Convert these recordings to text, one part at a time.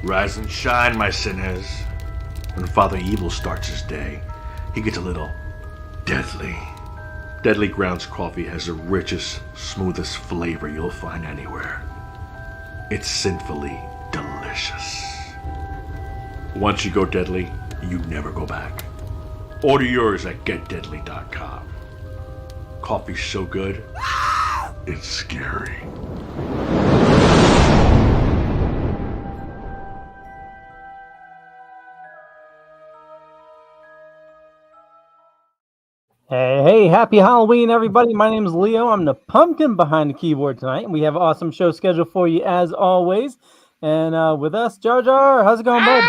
Rise and shine, my sinners. When Father Evil starts his day, he gets a little deadly. Deadly Grounds coffee has the richest, smoothest flavor you'll find anywhere. It's sinfully delicious. Once you go deadly, you never go back. Order yours at getdeadly.com. Coffee's so good, it's scary. Hey, happy Halloween, everybody. My name is Leo. I'm the pumpkin behind the keyboard tonight. We have an awesome show scheduled for you as always. And with us, Jar Jar. How's it going, bud?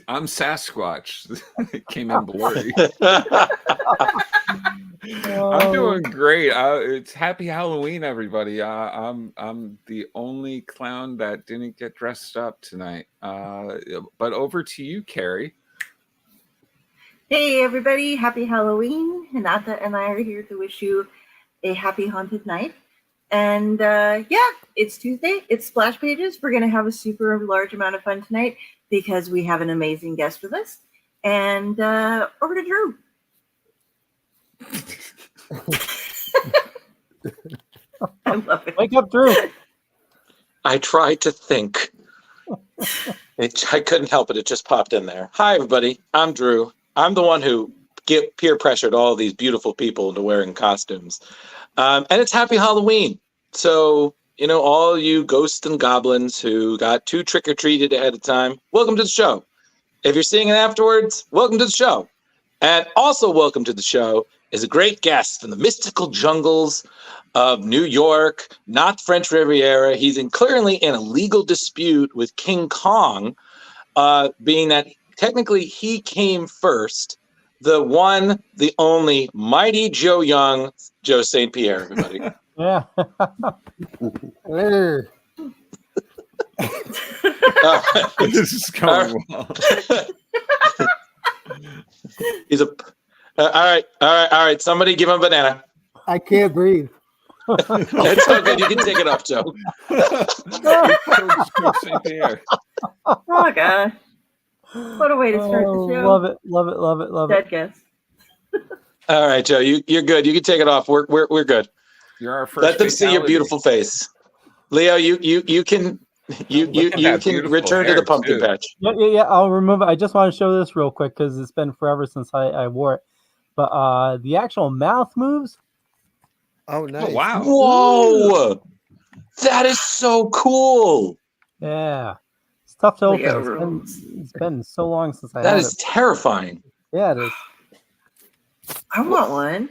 I'm Sasquatch. It came in blurry. I'm doing great. It's happy Halloween, everybody. I'm the only clown that didn't get dressed up tonight. But over to you, Carrie. Hey everybody, happy Halloween. Hinata and I are here to wish you a happy haunted night. And it's Tuesday, it's Splash Pages. We're going to have a super large amount of fun tonight because we have an amazing guest with us. And over to Drew. I love it. Wake up, Drew. I tried to think. I couldn't help it. It just popped in there. Hi, everybody. I'm Drew. I'm the one who peer pressured all these beautiful people into wearing costumes. And it's happy Halloween. So, all you ghosts and goblins who got too trick-or-treated ahead of time, welcome to the show. If you're seeing it afterwards, welcome to the show. And also welcome to the show is a great guest from the mystical jungles of New York, not French Riviera. He's clearly in a legal dispute with King Kong, being that technically he came first. The one, the only, mighty Joe Young, Joe St. Pierre, everybody. Yeah. This is going well. He's all right. Somebody give him a banana. I can't breathe. It's so good. You can take it off, Joe. St. Pierre. Oh, God. What a way to start the show. Love it. Dead guess. All right, Joe, you're good. You can take it off. We're good. You're our first. Let them see your beautiful face. Leo, you can return to the pumpkin patch. Yeah. I'll remove it. I just want to show this real quick because it's been forever since I wore it. But the actual mouth moves. Oh, nice. Oh, wow. Whoa. That is so cool. Yeah. It's tough to open. It's been so long since I had it. That is terrifying. Yeah, it is. I want one.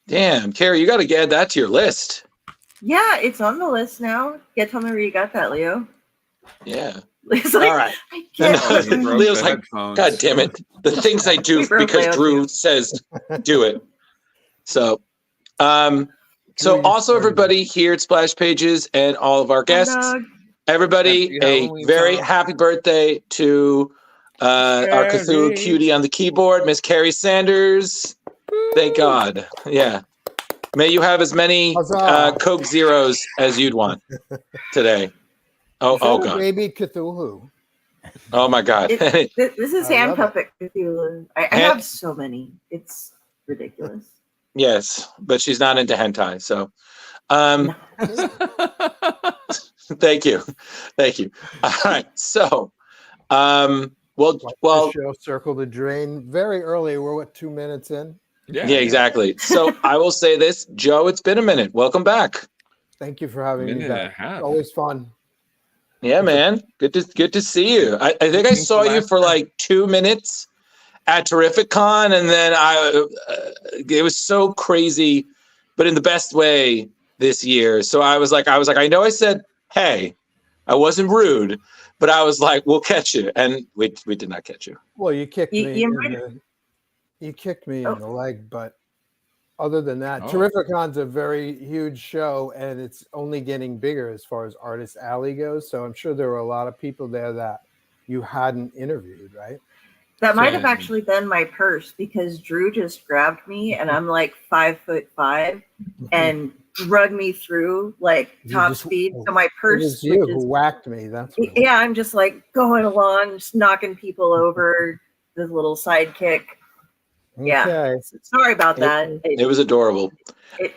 Damn, Carrie, you got to add that to your list. Yeah, it's on the list now. Yeah, tell me where you got that, Leo. Yeah. Leo's like, all right. I can't. Leo's like, God damn it. The things I do because Drew says do it. So, also everybody here at Splash Pages and all of our guests, everybody, a very happy birthday to our Cthulhu cutie on the keyboard, Miss Carrie Sanders. Thank God. Yeah. May you have as many Coke Zeros as you'd want today. Oh God. Baby Cthulhu. Oh my God. This is hand puppet Cthulhu. I have so many. It's ridiculous. Yes, but she's not into hentai, so thank you. All right, so well, show Circle the Drain very early. We're 2 minutes in? Yeah, exactly. So I will say this, Joe, it's been a minute. Welcome back. Thank you for having me back. Always fun. Yeah, man. Good to see you. I think I saw you for like 2 minutes at Terrificon, and then it was so crazy, but in the best way this year. So I was like, I know I said, hey, I wasn't rude, but I was like, we'll catch you, and we did not catch you. Well, you kicked me. You kicked me in the leg, but other than that, Terrificon's a very huge show, and it's only getting bigger as far as Artist Alley goes. So I'm sure there were a lot of people there that you hadn't interviewed, right? That might have actually been my purse because Drew just grabbed me, and I'm like 5'5", and drug me through like top speed. So my purse It was you who whacked me. That's what yeah. I'm just like going along, just knocking people over. The little sidekick. Yeah. Okay. Sorry about that. It was adorable.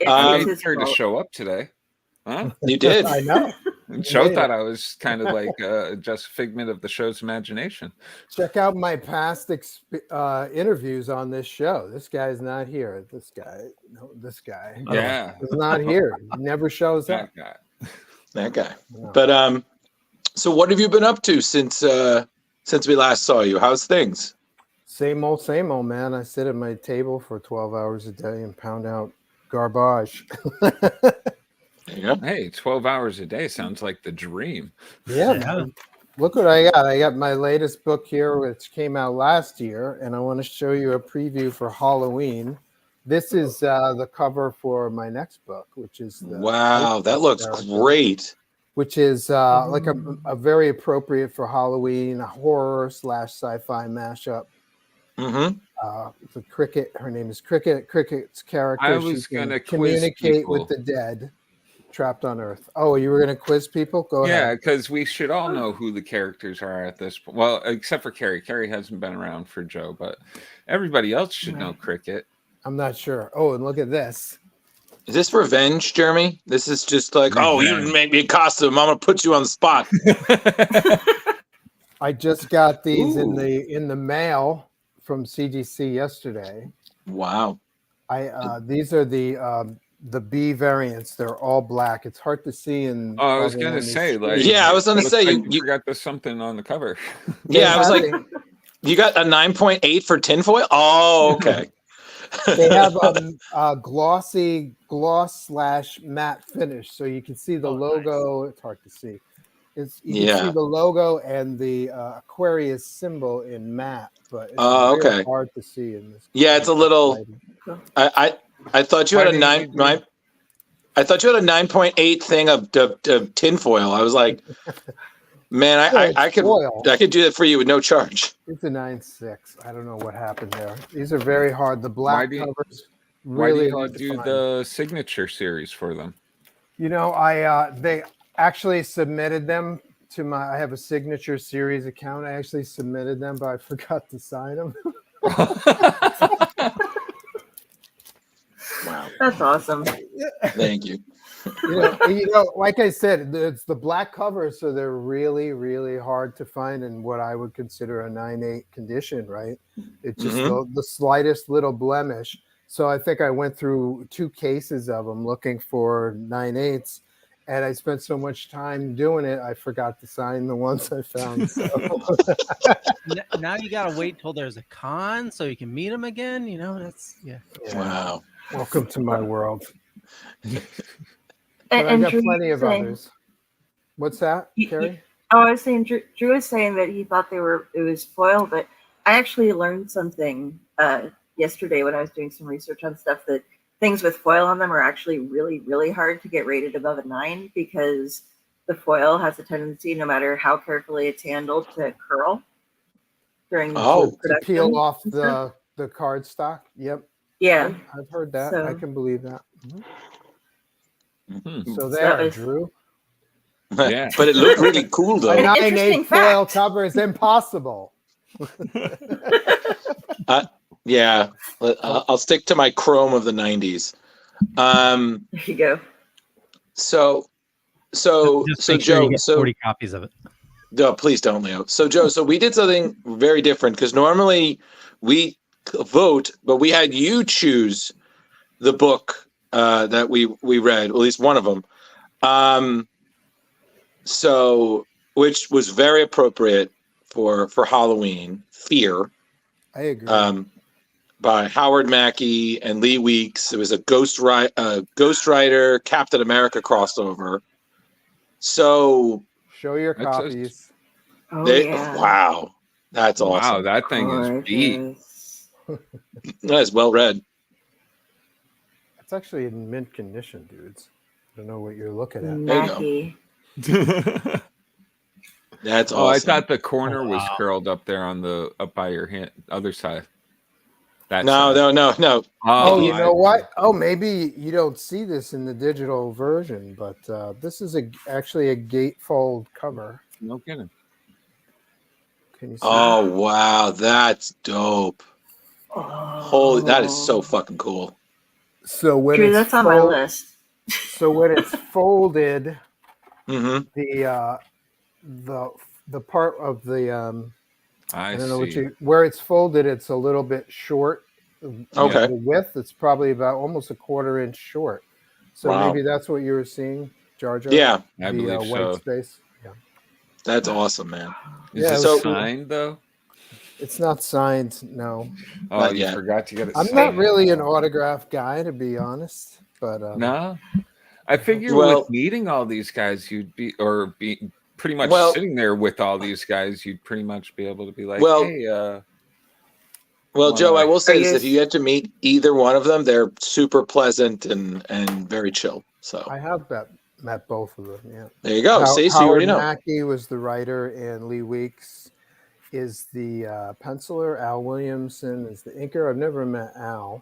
I made sure to show up today. Huh? You did. I know. And Joe thought I was kind of like just figment of the show's imagination. Check out my past interviews on this show. This guy's not here. This guy Yeah, is not here. He never shows up. That guy. No. But so what have you been up to since we last saw you? How's things? Same old, man. I sit at my table for 12 hours a day and pound out garbage. Yeah. Hey, 12 hours a day sounds like the dream. Yeah, man. Look what I got. I got my latest book here, which came out last year, and I want to show you a preview for Halloween. This is the cover for my next book, which is wow, that looks great. Which is like a very appropriate for Halloween, a horror / sci-fi mashup. Mm-hmm. The Cricket, her name is Cricket. Cricket's character. I was going to communicate with the dead trapped on Earth. Oh, you were going to quiz people? Go ahead. Yeah, because we should all know who the characters are at this point. Well, except for Carrie. Carrie hasn't been around for Joe, but everybody else should know Cricket. I'm not sure. Oh, and look at this. Is this revenge, Jeremy? This is just like, oh, you didn't make me a costume. I'm gonna put you on the spot. I just got these in the mail from CGC yesterday. Wow. These are the B variants. They're all black. It's hard to see in. Oh, I was gonna say, like, yeah, I was gonna say like you forgot there's something on the cover. Yeah, I was like, you got a 9.8 for tinfoil? Oh, okay. They have a glossy gloss / matte finish, so you can see the logo. Nice. It's hard to see. You can see the logo and the Aquarius symbol in matte, but it's very hard to see in this. Yeah, it's a little. I thought you had a 9. I thought you had a 9.8 thing of tinfoil. I was like, man, I could do that for you with no charge. It's a 9.6. I don't know what happened there. These are very hard. The black covers really hard to find. Why do you do the signature series for them? You know, they actually submitted them to I have a signature series account. I actually submitted them, but I forgot to sign them. Wow, that's awesome. Thank you. You know, like I said, it's the black cover, so they're really, really hard to find in what I would consider a 9.8 condition, right? It's just the slightest little blemish. So I think I went through 2 cases of them looking for 9.8s, and I spent so much time doing it, I forgot to sign the ones I found. So. Now you gotta wait till there's a con so you can meet them again. You know, that's Wow. Welcome to my world. And I've got Drew plenty of others. What's that, Carrie? I was saying Drew was saying that he thought it was foil, but I actually learned something yesterday when I was doing some research on stuff, that things with foil on them are actually really, really hard to get rated above a 9, because the foil has a tendency, no matter how carefully it's handled, to curl during to peel off the cardstock. Yep. Yeah, I've heard that. So, I can believe that. Mm-hmm. So there, Drew. Yeah, but it looked really cool though. A 9.8 foil cover is impossible. Yeah, I'll stick to my chrome of the 90s. There you go. So Joe, 40 copies of it. No, please don't, Leo. So Joe, we did something very different, because normally we vote, but we had you choose the book that we read, at least one of them. So which was very appropriate for Halloween. Fear. I agree. By Howard Mackey and Lee Weeks. It was a Ghost Rider Captain America crossover. So show your copies. Wow, that's awesome. Wow, that thing is deep. That is well read. It's actually in mint condition, dudes. I don't know what you're looking at. Mackie. That's awesome. I thought the corner was curled up there on up by your hand, other side. That's No. Oh, you I- know what? Oh, maybe you don't see this in the digital version, but this is actually a gatefold cover. No kidding. Can you see? Oh wow, that's dope. Holy, that is so fucking cool. So when Drew, it's that's on my list. So when it's folded, Mm-hmm. the part of the I don't know see. where it's folded, it's a little bit short. Okay. The width, it's probably about almost a 1/4 inch short. So Wow. maybe that's what you were seeing, Jar Jar. Yeah, I the believe white so. space. Yeah, that's awesome, man. Is Yeah, this it was signed though? it's not signed. No, Oh, Not you yet. forgot to get it I'm signed. not really an autograph guy, to be honest. But No, I figure Well- with meeting all these guys, you'd be pretty much Well- sitting there with all these guys, you'd pretty much be able to be like, Well- hey, Well, Joe, I will say Are this: you- if you get to meet either one of them, they're super pleasant and very chill. So I have met both of them. Yeah. there you go. See, so you already know. Mackey was the writer, and Lee Weeks is the penciler. Al Williamson is the inker. I've never met Al.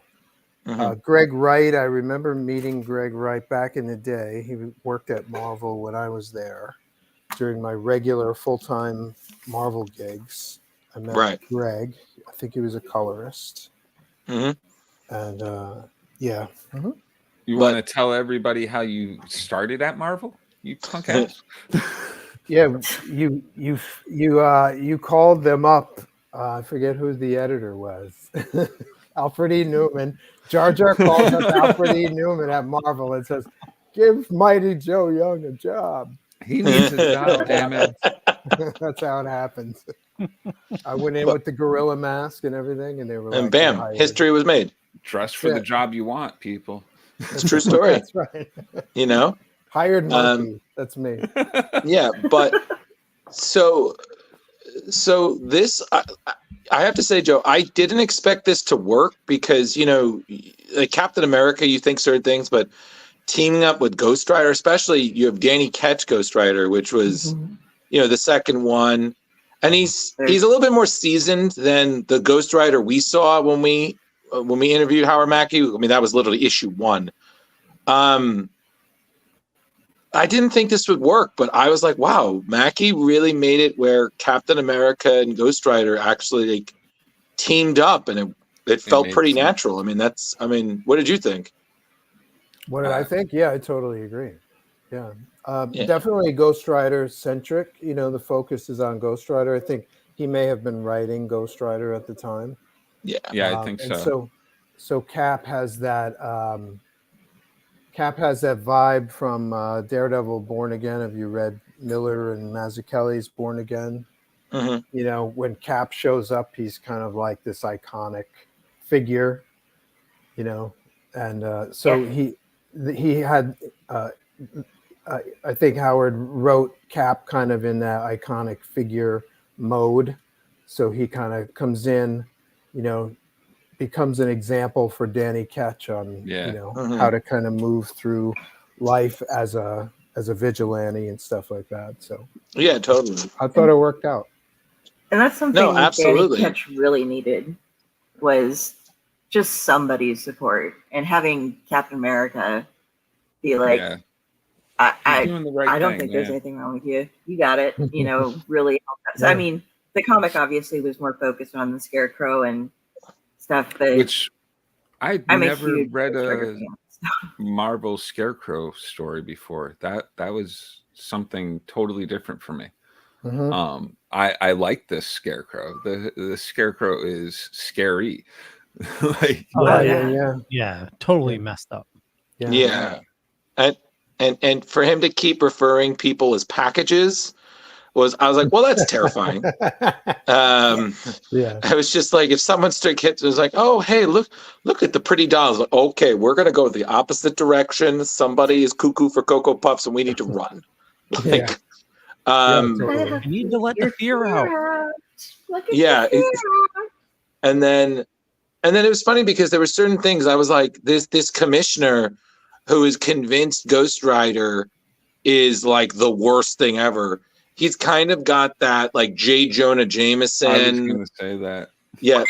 Mhm. Greg Wright, I remember meeting Greg Wright back in the day. He worked at Marvel when I was there during my regular full-time Marvel gigs. I met Right. Greg. I think he was a colorist. Mhm. And yeah. Mhm. you But- want to tell everybody how you started at Marvel? You punk ass. Yeah, you called them up. I forget who the editor was. Alfred E. Newman. Jar Jar calls up Alfred E. Newman at Marvel and says, "Give Mighty Joe Young a job." He needs a job, damn it. That's how it happened. I went in with the gorilla mask and everything, and they were And like, bam, "You're hired." history was made. Dress for the Yeah. job you want, people. It's a true story. That's right. You know. Hired monkey. That's me. Yeah, but so this I have to say, Joe, I didn't expect this to work because like Captain America, you think certain things, but teaming up with Ghost Rider, especially you have Danny Ketch Ghost Rider, which was the second one, and he's a little bit more seasoned than the Ghost Rider we saw when we interviewed Howard Mackey. I mean, that was literally issue 1. I didn't think this would work, but I was like, wow, Mackey really made it where Captain America and Ghost Rider actually teamed up, and it felt made pretty sense. natural. I mean, what did you think? What did I think? Yeah, I totally agree. Yeah. Yeah. Definitely Ghost Rider centric. The focus is on Ghost Rider. I think he may have been writing Ghost Rider at the time. Yeah. Yeah, I think and so. So Cap has that. Cap has that vibe from Daredevil Born Again. Have you read Miller and Mazzucchelli's Born Again? Mhm. When Cap shows up, he's kind of like this iconic figure, and so he had. I think Howard wrote Cap kind of in that iconic figure mode, so he kind of comes in, becomes an example for Danny Ketch on how to kind of move through life as a vigilante and stuff like that. So Yeah, totally. I thought it worked out. And that's something No, Danny absolutely. Ketch really needed was just somebody's support, and having Captain America be like, Yeah. I Doing the right I don't thing, think there's yeah. anything wrong with you. You got it. Really helped us. I mean, the comic obviously was more focused on the Scarecrow and stuff, but Which I'd I'm a never huge read Trigger a fan. Marvel Scarecrow story before. That was something totally different for me. Mhm. I like this Scarecrow. The Scarecrow is scary. Like, Yeah, totally messed up. Yeah. And for him to keep referring people as packages I was like, well, that's terrifying. Yeah. I was just like, if someone it was like, oh, hey, look at the pretty dolls. Like, okay, we're gonna go the opposite direction. Somebody is cuckoo for Cocoa Puffs, and we need to run. Yeah. Totally. You need to let the fear out. Look at Yeah, the fear out. and then it was funny because there were certain things I was like, this commissioner who is convinced Ghost Rider is like the worst thing ever. He's kind of got that like J. Jonah I was Jameson. gonna say that. Yeah,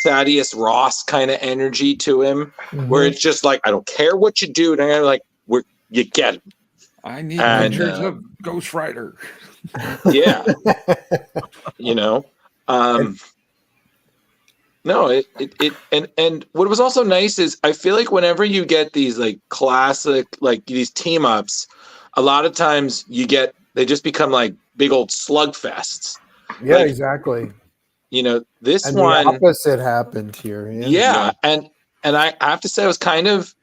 Thaddeus Ross kind of energy to him, Mhm. where it's just like, I don't care what you do, and I'm like, you get him. I need And, pictures of Ghost Rider. Yeah. You know, no, and what was also nice is I feel like whenever you get these like classic, like these team ups, a lot of times they just become like big old slugfests. Yeah, Like, exactly. you know, this And one, the opposite happened here. yeah. And I have to say, I was kind of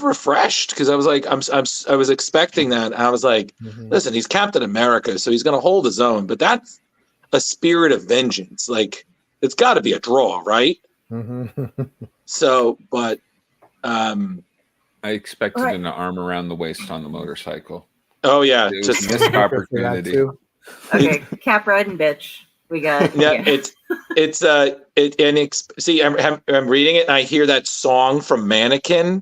refreshed because I was like, I was expecting that. And I was like, listen, he's Captain America, so he's going to hold his own, but that's a spirit of vengeance. Like, it's got to be a draw, right? So, but I expected an arm around the waist on the motorcycle. Oh yeah, It was just a missed opportunity. Okay, Cap riding bitch. We got see, I'm reading it and I hear that song from Mannequin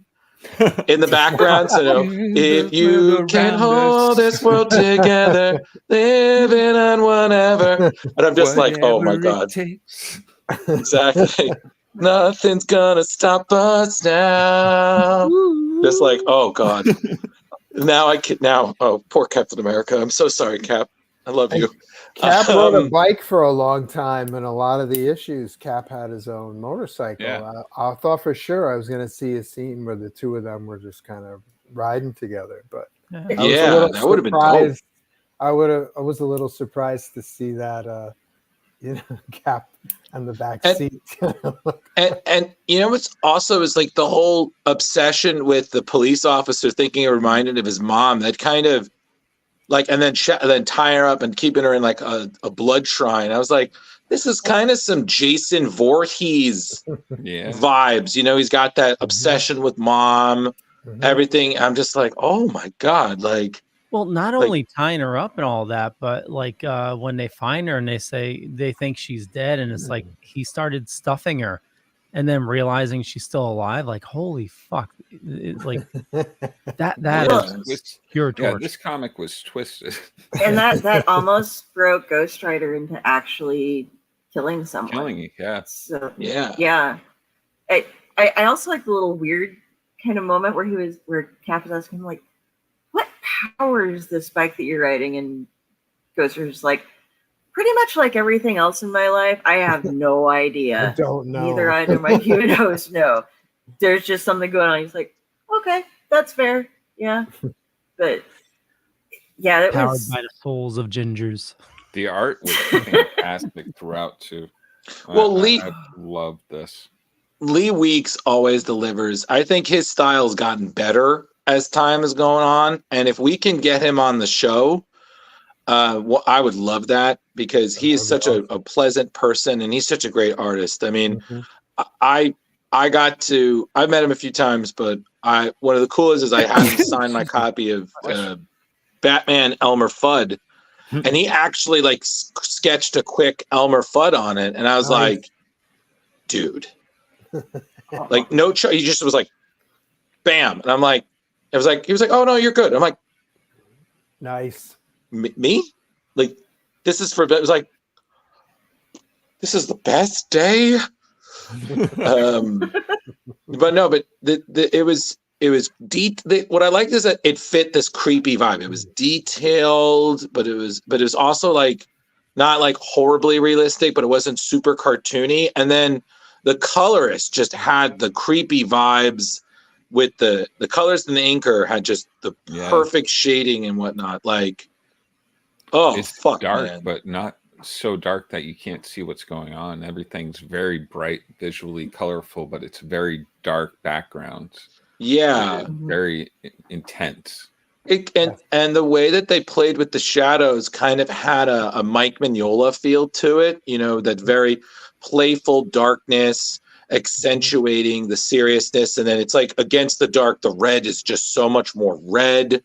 in the background. So if you can hold this world together, living on whatever. And I'm just like, oh my God. Exactly. Nothing's gonna stop us now. Just like, oh God. Oh, poor Captain America. I'm so sorry, Cap. I love you. Cap rode a bike for a long time, and a lot of the issues, Cap had his own motorcycle. Yeah. I thought for sure I was going to see a scene where the two of them were just kind of riding together, but yeah, that would have been dope. I was a little surprised to see that, Cap on the back seat. and you know what's also is like the whole obsession with the police officer thinking it reminded of his mom. That kind of like, and then tying her up and keeping her in like a blood shrine. I was like, this is kind of some Jason Voorhees vibes. You know, he's got that obsession with mom, everything. I'm just like, oh my God, like. Well, not only tying her up and all that, but like when they find her and they think she's dead, and it's like he started stuffing her, and then realizing she's still alive. Like, holy fuck! Like that is pure torture. Yeah, this comic was twisted, and that almost broke Ghost Rider into actually killing someone. So yeah. I also like the little weird kind of moment where Cap is asking him like, what power is this bike that you're riding? And Ghost Rider's like, pretty much like everything else in my life, I have no idea. I don't know. Neither I nor my humanos know. There's just something going on. He's like, okay, that's fair. Yeah. But yeah, that powered was by the souls of gingers. The art was fantastic throughout too. Well, I love this. Lee Weeks always delivers. I think his style's gotten better as time is going on, and if we can get him on the show, I would love that, because he is such a pleasant person and he's such a great artist. I mean, I've met him a few times, but one of the coolest is I had him sign my copy of Batman Elmer Fudd, and he actually like sketched a quick Elmer Fudd on it, and I was like, dude, like he just was like, bam, and I'm like, he was like, oh no, you're good. I'm like, nice. Me? Like, this is it was like, this is the best day. But no, but it was what I liked is that it fit this creepy vibe. It was detailed, but it was also like not like horribly realistic, but it wasn't super cartoony. And then the colorist just had the creepy vibes with the colors, and the inker had just the perfect shading and whatnot. Like, oh, it's fuck, dark, man. but not so dark that you can't see what's going on. Everything's very bright, visually colorful, but it's very dark background. Yeah, very intense. And the way that they played with the shadows kind of had a Mike Mignola feel to it. You know, that very playful darkness accentuating the seriousness, and then it's like against the dark, the red is just so much more red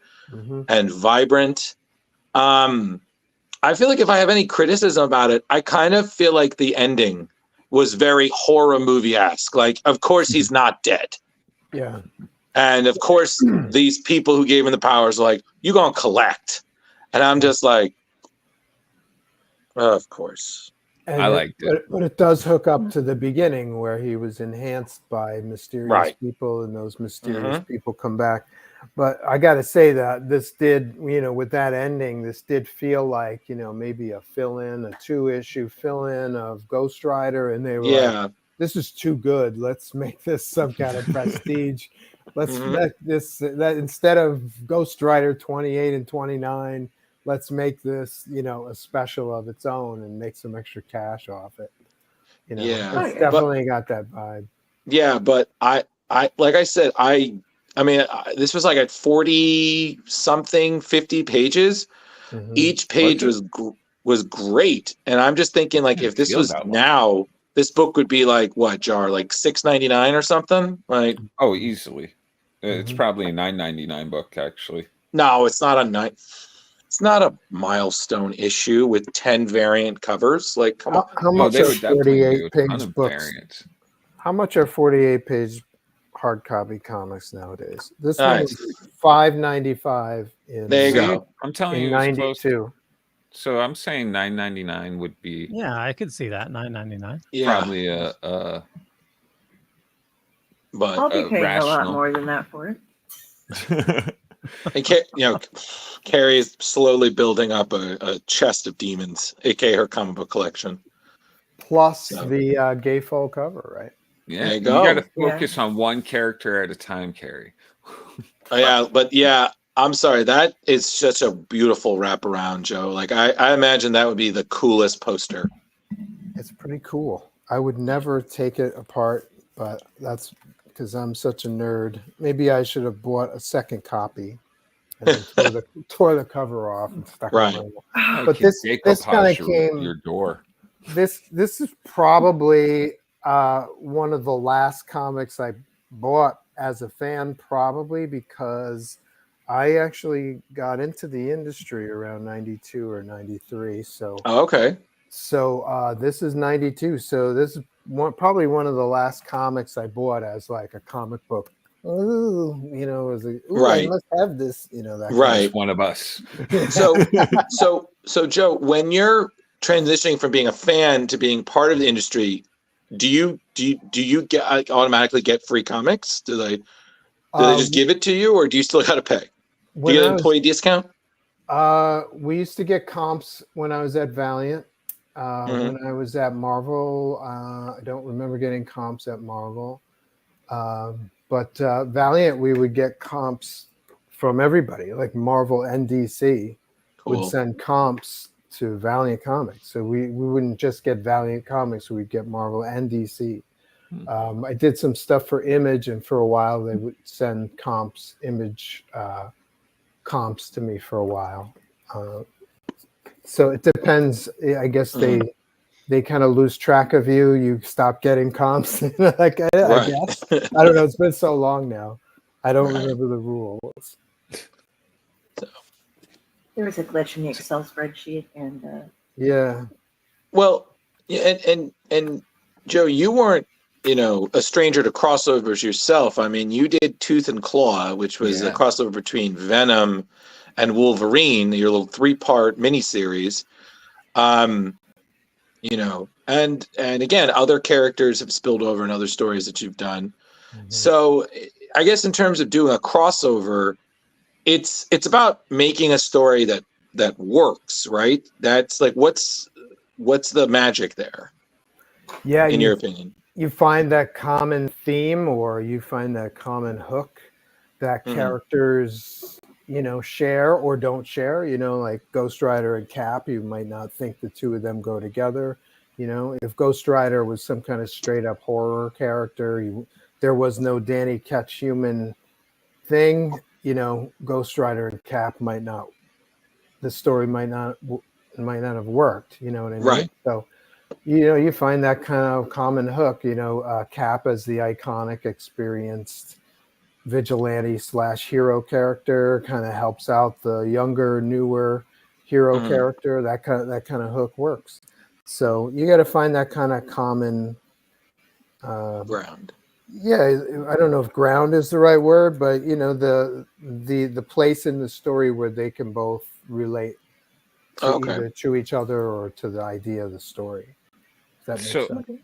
and vibrant. I feel like if I have any criticism about it, I kind of feel like the ending was very horror movie-esque. Like, of course he's not dead. Yeah. And of course these people who gave him the powers are like, you gonna collect. And I'm just like, oh, of course. And I liked it. But it does hook up to the beginning where he was enhanced by mysterious people, and those mysterious people come back. But I got to say that this did, with that ending, this did feel like, maybe a fill-in, a 2-issue fill-in of Ghost Rider, and they were like, this is too good. Let's make this some kind of prestige. Let's make this, that instead of Ghost Rider 28 and 29, let's make this, a special of its own and make some extra cash off it. It's definitely got that vibe. Yeah, but I like I said, I mean, this was like at 40 something, 50 pages. Each page was great, and I'm just thinking, like, if this was now, this book would be like what, Jar, like $6.99 or something, like. Oh, easily. It's probably a $9.99 book, actually. No, it's not a It's not a milestone issue with 10 variant covers. Like, come on. How much are 48-page books? How much are 48-page hard copy comics nowadays? This one is $5.95 in. There you go. I'm telling you, 92. So I'm saying $9.99 would be. Yeah, I could see that $9.99. Yeah. Probably but I'll be paying a lot more than that for it. And Carrie is slowly building up a chest of demons, aka her comic book collection. Plus the gatefold cover, right? Yeah, you got to focus on one character at a time, Carrie. I'm sorry. That is such a beautiful wraparound, Joe. Like I imagine that would be the coolest poster. It's pretty cool. I would never take it apart, but that's because I'm such a nerd. Maybe I should have bought a second copy and then tore the cover off and stuck it on. But this kind of came your door. This is probably one of the last comics I bought as a fan, probably because I actually got into the industry around 92 or 93. So So this is 92. So this is probably one of the last comics I bought as like a comic book. Ooh, I must have this, that right. One of us. So Joe, when you're transitioning from being a fan to being part of the industry, do you get automatically get free comics? Do they just give it to you, or do you still got to pay? Do you get an employee discount? We used to get comps when I was at Valiant. When I was at Marvel, I don't remember getting comps at Marvel. But Valiant, we would get comps from everybody, like Marvel and DC would send comps to Valiant Comics. So we wouldn't just get Valiant Comics, we'd get Marvel and DC. I did some stuff for Image, and for a while they would send Image comps to me for a while. So it depends. I guess they kind of lose track of you. You stop getting comps. I guess. I don't know. It's been so long now. I don't remember the rules. There was a glitch in the Excel spreadsheet, and yeah. Well, and Joe, you weren't a stranger to crossovers yourself. I mean, you did Tooth and Claw, which was a crossover between Venom and Wolverine, your little 3-part miniseries. And again, other characters have spilled over in other stories that you've done. So I guess in terms of doing a crossover, it's about making a story that works, right? That's like, what's the magic there? Yeah. In your opinion, you find that common theme, or you find that common hook that characters, share or don't share, like Ghost Rider and Cap, you might not think the two of them go together. If Ghost Rider was some kind of straight up horror character, there was no Danny Catch Human thing, Ghost Rider and Cap the story might not have worked, you know what I mean? Right. So, you find that kind of common hook, Cap as the iconic, experienced vigilante / hero character, kind of helps out the younger, newer hero character. That kind of hook works. So you got to find that kind of common ground. Yeah, I don't know if ground is the right word, but the place in the story where they can both relate to either to each other or to the idea of the story. That makes So sense.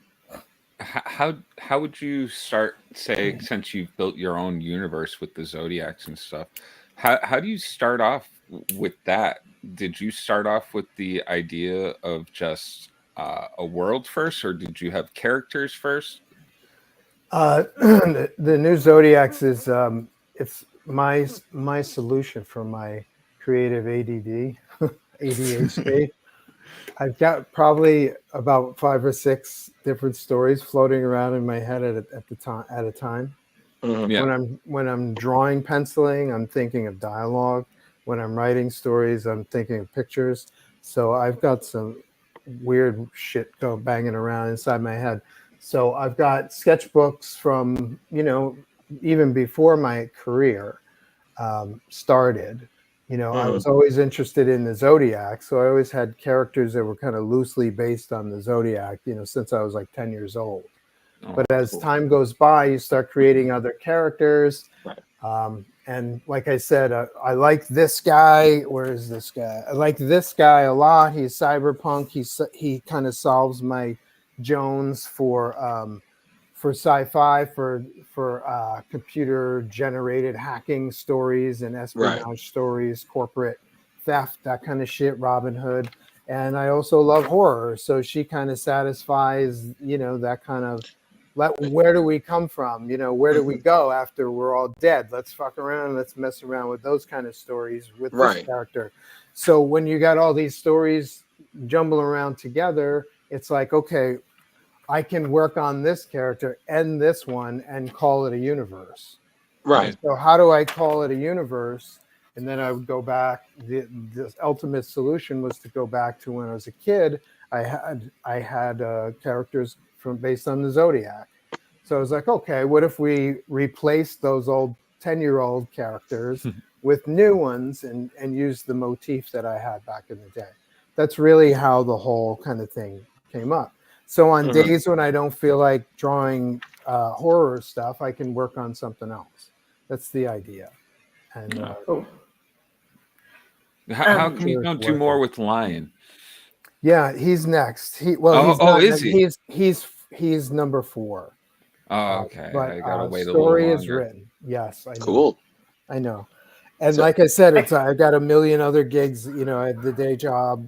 how would you start, say, since you've built your own universe with the zodiacs and stuff, how do you start off with that? Did you start off with the idea of just a world first, or did you have characters first? The new Zodiacs is it's my solution for my creative ADD, ADHD. I've got probably about 5 or 6 different stories floating around in my head at a time. Yeah. When I'm drawing, penciling, I'm thinking of dialogue. When I'm writing stories, I'm thinking of pictures. So I've got some weird shit banging around inside my head. So I've got sketchbooks from, even before my career started. I was always interested in the Zodiac. So I always had characters that were kind of loosely based on the Zodiac, since I was like 10 years old. But as time goes by, you start creating other characters. And like I said, I like this guy. Where is this guy? I like this guy a lot. He's cyberpunk. He kind of solves my Jones for sci-fi, for computer generated hacking stories and espionage stories, corporate theft, that kind of shit, Robin Hood. And I also love horror. So she kind of satisfies, that kind of, where do we come from? Where do we go after we're all dead? Let's fuck around. Let's mess around with those kind of stories with this character. So when you got all these stories jumble around together, it's like, okay, I can work on this character and this one and call it a universe. Right. So how do I call it a universe? And then I would go back. The ultimate solution was to go back to when I was a kid. I had characters based on the Zodiac. So I was like, okay, what if we replace those old 10-year-old characters with new ones and use the motif that I had back in the day? That's really how the whole kind of thing came up. So on days when I don't feel like drawing horror stuff, I can work on something else. That's the idea. And how come you don't do more with Lion? Yeah, he's next. He's number 4. Oh, okay. But I gotta wait a story little is longer. written. Yes, I know. Cool. I know. And like I said, I've got a million other gigs. I have the day job.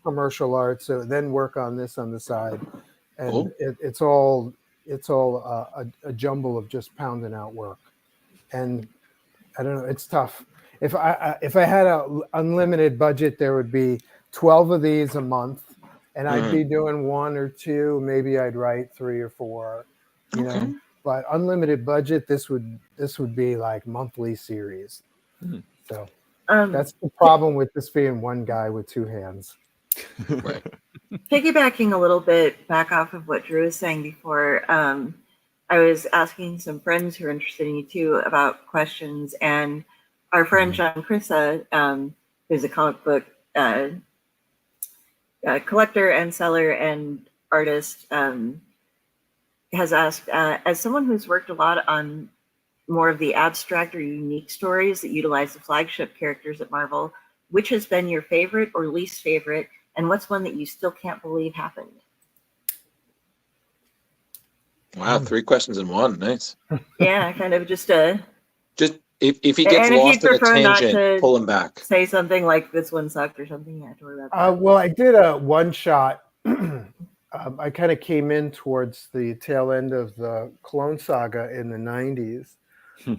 Commercial art. So then work on this on the side, and it's all a jumble of just pounding out work. And I don't know. It's tough. If I had an unlimited budget, there would be 12 of these a month, and I'd be doing 1 or 2. Maybe I'd write 3 or 4. But unlimited budget, this would be like monthly series. So that's the problem with this being one guy with 2 hands. Right. Piggybacking a little bit back off of what Drew was saying before, I was asking some friends who are interested in you too about questions, and our friend John Krissa, who's a comic book collector and seller and artist, has asked, as someone who's worked a lot on more of the abstract or unique stories that utilize the flagship characters at Marvel, which has been your favorite or least favorite, and what's one that you still can't believe happened? Wow, 3 questions in one. Nice. Yeah, kind of just if he gets lost in a tangent, pull him back. Say something like this one sucked or something. You have to worry about that. Well, I did a one shot. I kind of came in towards the tail end of the Clone Saga in the 90s.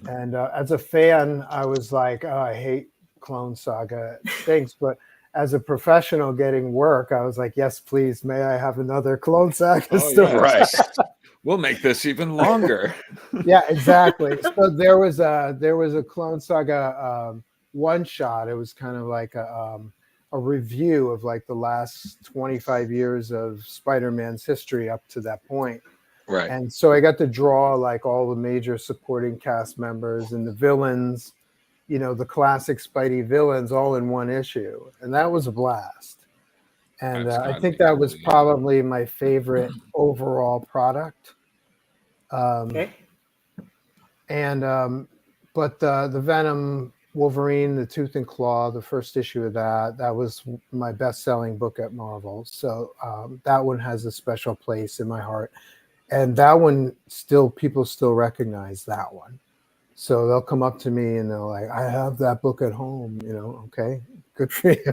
And as a fan, I was like, oh, I hate Clone Saga. It stinks. But as a professional getting work, I was like, yes, please, may I have another Clone Saga story? Yeah. Right. We'll make this even longer. Yeah, exactly. So there was a Clone Saga one shot. It was kind of like a review of like the last 25 years of Spider-Man's history up to that point. Right. And so I got to draw like all the major supporting cast members and the villains, the classic Spidey villains all in one issue. And that was a blast. And I think that was probably my favorite overall product. Okay. And but the Venom Wolverine, the Tooth and Claw, the first issue of that was my best-selling book at Marvel. So that one has a special place in my heart. And that one people still recognize that one. So they'll come up to me and they're like, I have that book at home, okay, good for you.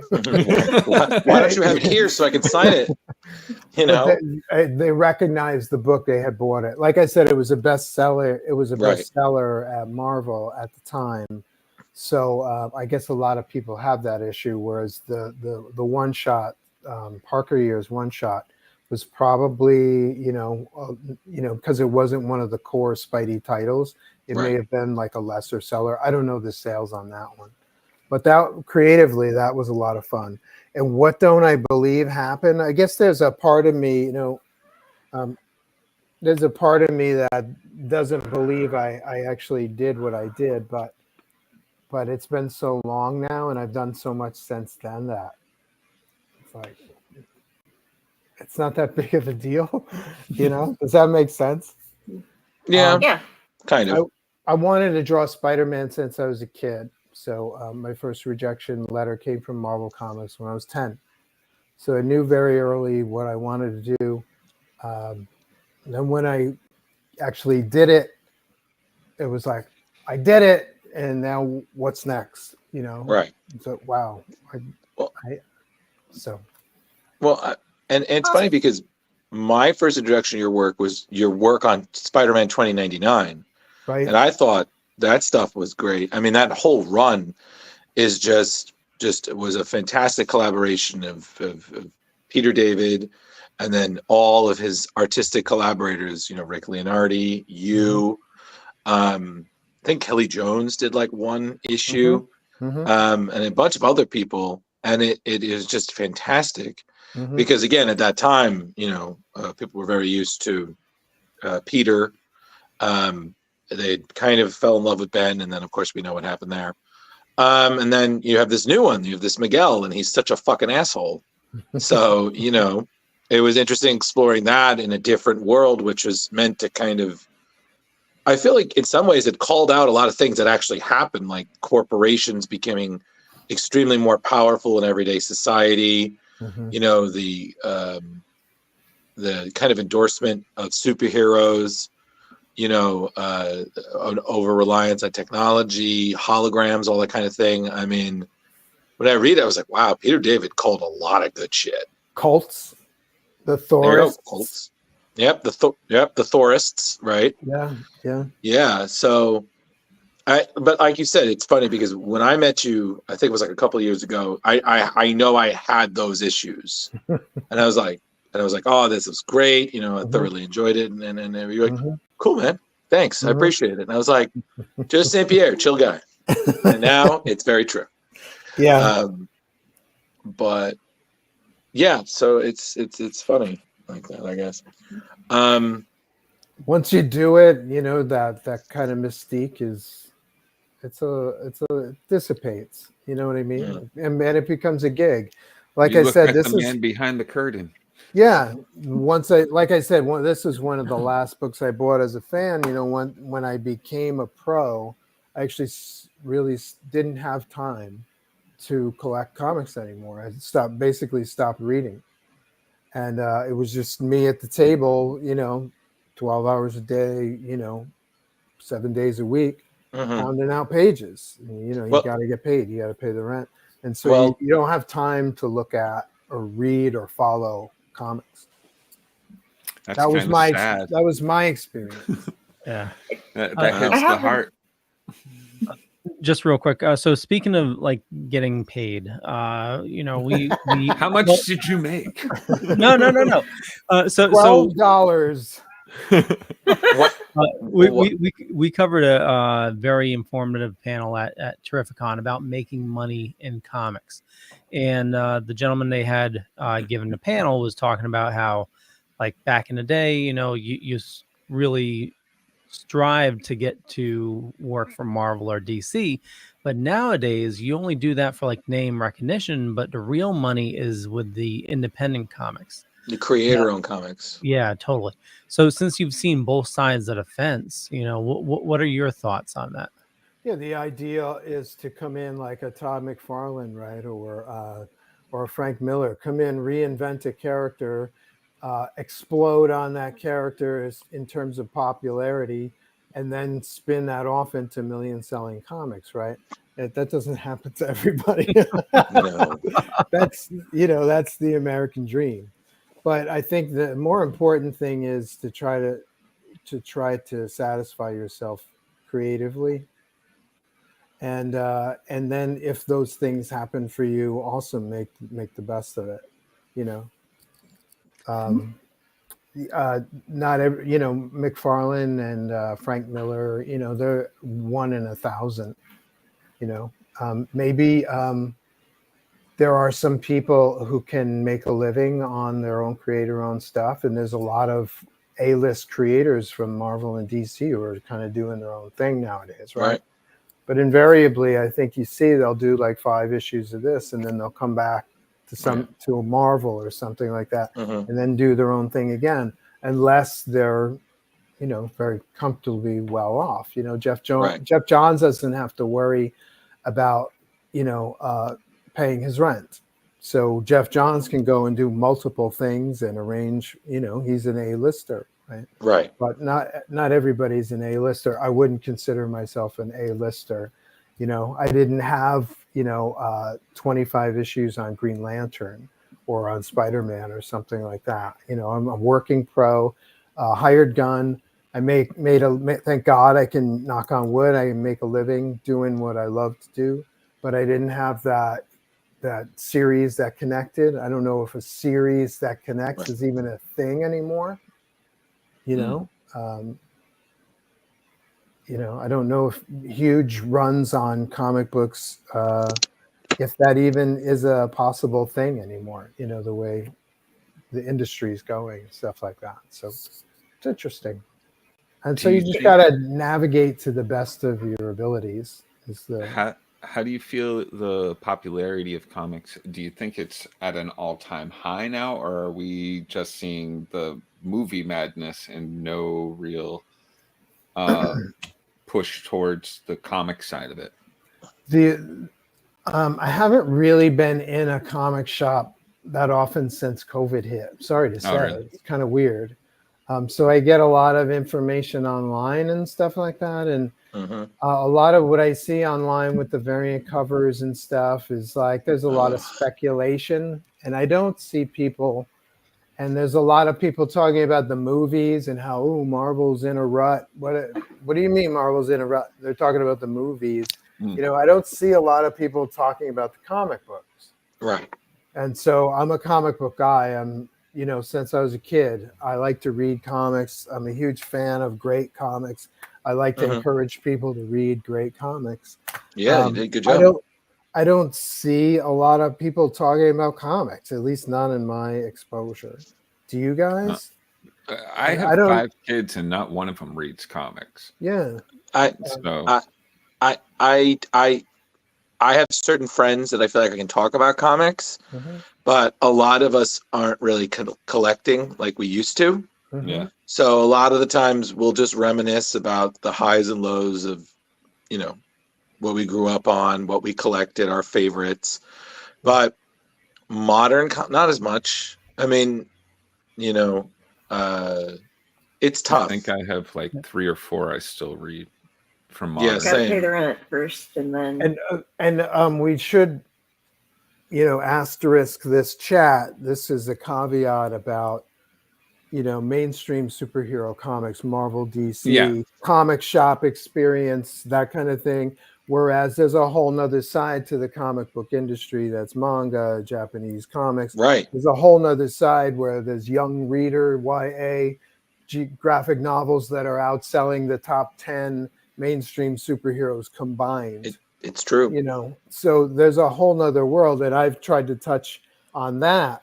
Why don't you have it here so I can sign it? They recognized the book, they had bought it. Like I said, it was a bestseller. It was a bestseller at Marvel at the time. So I guess a lot of people have that issue, whereas the one shot, Parker Year's one shot, was probably, because it wasn't one of the core Spidey titles. It may have been like a lesser seller. I don't know the sales on that one. But that creatively, that was a lot of fun. And what don't I believe happened? I guess there's a part of me, there's a part of me that doesn't believe I actually did what I did. But it's been so long now, and I've done so much since then that it's like, it's not that big of a deal, Does that make sense? Yeah, kind of. I wanted to draw Spider-Man since I was a kid. So my first rejection letter came from Marvel Comics when I was 10. So I knew very early what I wanted to do. And then when I actually did it, it was like, I did it, and now what's next? Right. So wow. And it's funny because my first introduction to your work was your work on Spider-Man 2099. Right. And I thought that stuff was great. I mean, that whole run is just it was a fantastic collaboration of Peter David, and then all of his artistic collaborators, Rick Leonardi, you, I think Kelly Jones did like one issue, and a bunch of other people. And it is just fantastic. Because again, at that time, people were very used to Peter. They kind of fell in love with Ben, and then of course we know what happened there. And then you have this new one. You have this Miguel, and he's such a fucking asshole. So it was interesting exploring that in a different world, which was meant to kind of. I feel like in some ways it called out a lot of things that actually happened, like corporations becoming extremely more powerful in everyday society. The kind of endorsement of superheroes, over reliance on technology, holograms, all that kind of thing. I mean, when I read it, I was like, wow, Peter David called a lot of good shit. Cults, the Thorists. Cults. Yep, the Thorists, right? Yeah. So, but like you said, it's funny because when I met you, I think it was like a couple of years ago. I know I had those issues, and I was like, oh, this was great. I thoroughly enjoyed it, and you're like, cool, man, thanks, I appreciate it. And I was like, just St. Pierre, chill guy. And now it's very true. Yeah. But yeah, so it's funny like that, I guess. Once you do it, that kind of mystique is. It dissipates. You know what I mean? And it becomes a gig. Like I said, this is the man behind the curtain. Yeah. This is one of the last books I bought as a fan. When I became a pro, I actually really didn't have time to collect comics anymore. I basically stopped reading, and it was just me at the table. 12 hours a day. 7 days a week. Pounding out pages. You got to get paid. You got to pay the rent, and so you don't have time to look at or read or follow comics. That was my experience. Yeah, that hits the heart. Just real quick. So speaking of like getting paid, we how much did you make? No. So $12. We covered a very informative panel at Terrificon about making money in comics, and the gentleman they had given the panel was talking about how, like back in the day, you really strive to get to work for Marvel or DC, but nowadays you only do that for like name recognition, but the real money is with the independent comics. You create your own comics. Yeah, totally. So since you've seen both sides of the fence, what are your thoughts on that? Yeah, the idea is to come in like a Todd McFarlane, right, or Frank Miller, come in, reinvent a character, explode on that character in terms of popularity, and then spin that off into million-selling comics, right? That doesn't happen to everybody. No. That's that's the American dream. But I think the more important thing is to try to satisfy yourself creatively, and then if those things happen for you, also make the best of it. Not every, McFarlane and Frank Miller, they're 1 in 1,000. Maybe there are some people who can make a living on their own, create their own stuff, and there's a lot of A-list creators from Marvel and DC who are kind of doing their own thing nowadays, right? But invariably, I think you see they'll do like 5 issues of this, and then they'll come back to a Marvel or something like that, and then do their own thing again, unless they're very comfortably well off. Jeff Johns doesn't have to worry about paying his rent, so Jeff Johns can go and do multiple things and arrange. He's an A-lister, right? But not everybody's an A-lister. I wouldn't consider myself an A-lister. I didn't have 25 issues on Green Lantern or on Spider-Man or something like that. I'm a working pro, hired gun. I thank God I can, knock on wood, I can make a living doing what I love to do, but I didn't have that series that connected. I don't know if a series that connects is even a thing anymore. I don't know if huge runs on comic books, if that even is a possible thing anymore, the way the industry is going and stuff like that. So it's interesting. And so you just got to navigate to the best of your abilities. How do you feel the popularity of comics? Do you think it's at an all-time high now, or are we just seeing the movie madness and no real push towards the comic side of it? I haven't really been in a comic shop that often since COVID hit. Sorry to say, really? It's kind of weird. So I get a lot of information online and stuff like that, and a lot of what I see online with the variant covers and stuff is like there's a lot of speculation, and I don't see people. And there's a lot of people talking about the movies and how Marvel's in a rut. What do you mean Marvel's in a rut? They're talking about the movies. I don't see a lot of people talking about the comic books. Right. And so I'm a comic book guy. I'm since I was a kid, I like to read comics. I'm a huge fan of great comics. I like to encourage people to read great comics. Yeah, you did a good job. I don't see a lot of people talking about comics, at least not in my exposure. Do you guys? I have 5 kids and not one of them reads comics. Yeah. I have certain friends that I feel like I can talk about comics, but a lot of us aren't really collecting like we used to. Yeah. So a lot of the times we'll just reminisce about the highs and lows of, what we grew up on, what we collected, our favorites. But modern, not as much. I mean, it's tough. I think I have like 3 or 4 I still read from modern. Yeah, gotta pay the rent first, and then we should, asterisk this chat. This is a caveat about, mainstream superhero comics, Marvel, DC, comic shop experience, that kind of thing. Whereas there's a whole nother side to the comic book industry that's manga, Japanese comics. Right. There's a whole nother side where there's young reader, YA, graphic novels that are outselling the top 10 mainstream superheroes combined. It's true. So there's a whole nother world, and I've tried to touch on that.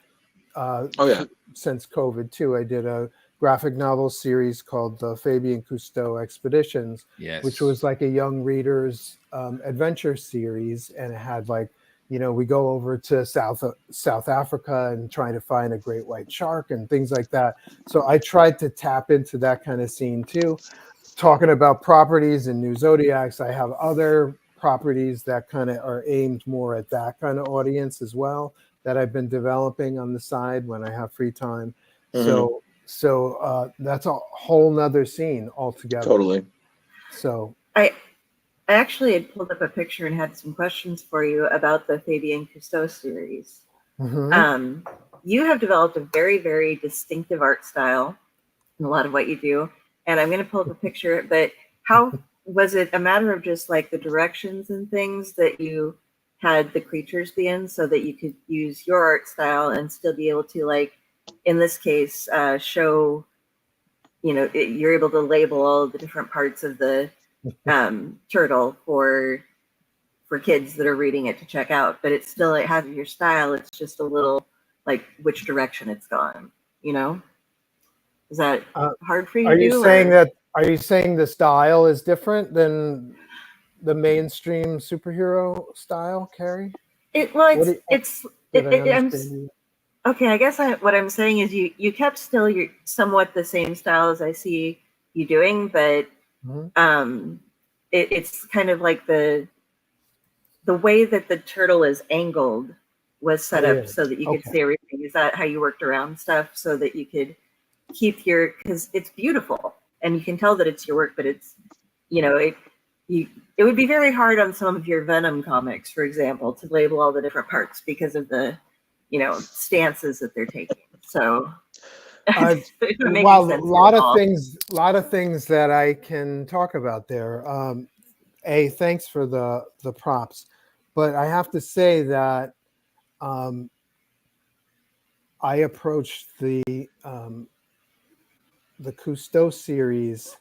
Since COVID too. I did a graphic novel series called the Fabian Cousteau Expeditions, which was like a young reader's adventure series, and it had like, we go over to South Africa and trying to find a great white shark and things like that. So I tried to tap into that kind of scene too. talking about properties and new zodiacs, I have other properties that kind of are aimed more at that kind of audience as well that I've been developing on the side when I have free time. Mhm. So that's a whole nother scene altogether. Totally. So I actually had pulled up a picture and had some questions for you about the Fabien Cousteau series. mhm. You have developed a very, very distinctive art style in a lot of what you do. And I'm going to pull up a picture, but how was it a matter of just like the directions and things that you had the creatures be in so that you could use your art style and still be able to, like, in this case, show, you're able to label all of the different parts of the turtle for kids that are reading it to check out, but it has your style. It's just a little like which direction it's gone, Is that hard for you Are to you do? saying are you saying the style is different than the mainstream superhero style, Carrie? Okay. I guess what I'm saying is you kept still your somewhat the same style as I see you doing, but it's kind of like the way that the turtle is angled was set up so that you could see everything. Is that how you worked around stuff so that you could keep because it's beautiful and you can tell that it's your work, but it's, it would be very hard on some of your Venom comics, for example, to label all the different parts because of the, stances that they're taking. So a lot of things that I can talk about there. Thanks for the props, but I have to say that I approached the Cousteau series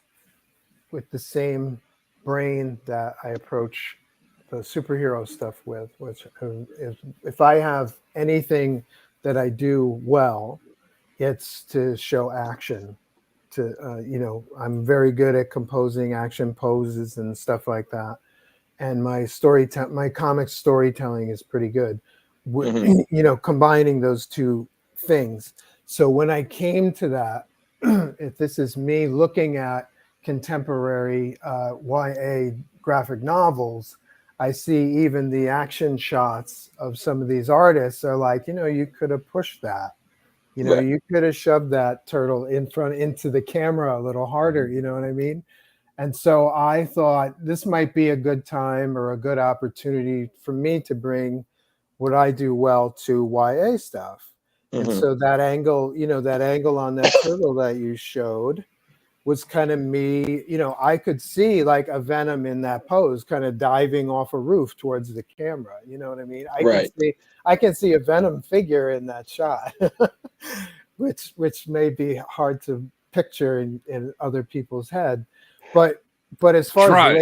with the same brain that I approach the superhero stuff with, which if I have anything that I do well, it's to show action. I'm very good at composing action poses and stuff like that, and my comic storytelling is pretty good. Combining those two things. So when I came to that, if this is me looking at contemporary YA graphic novels, I see even the action shots of some of these artists are like, you could have pushed that. You could have shoved that turtle into the camera a little harder, you know what I mean? And so I thought this might be a good time or a good opportunity for me to bring what I do well to YA stuff. And so that angle on that turtle that you showed was kind of me, I could see like a Venom in that pose, kind of diving off a roof towards the camera. You know what I mean? I can see a Venom figure in that shot, which may be hard to picture in other people's head. But as far as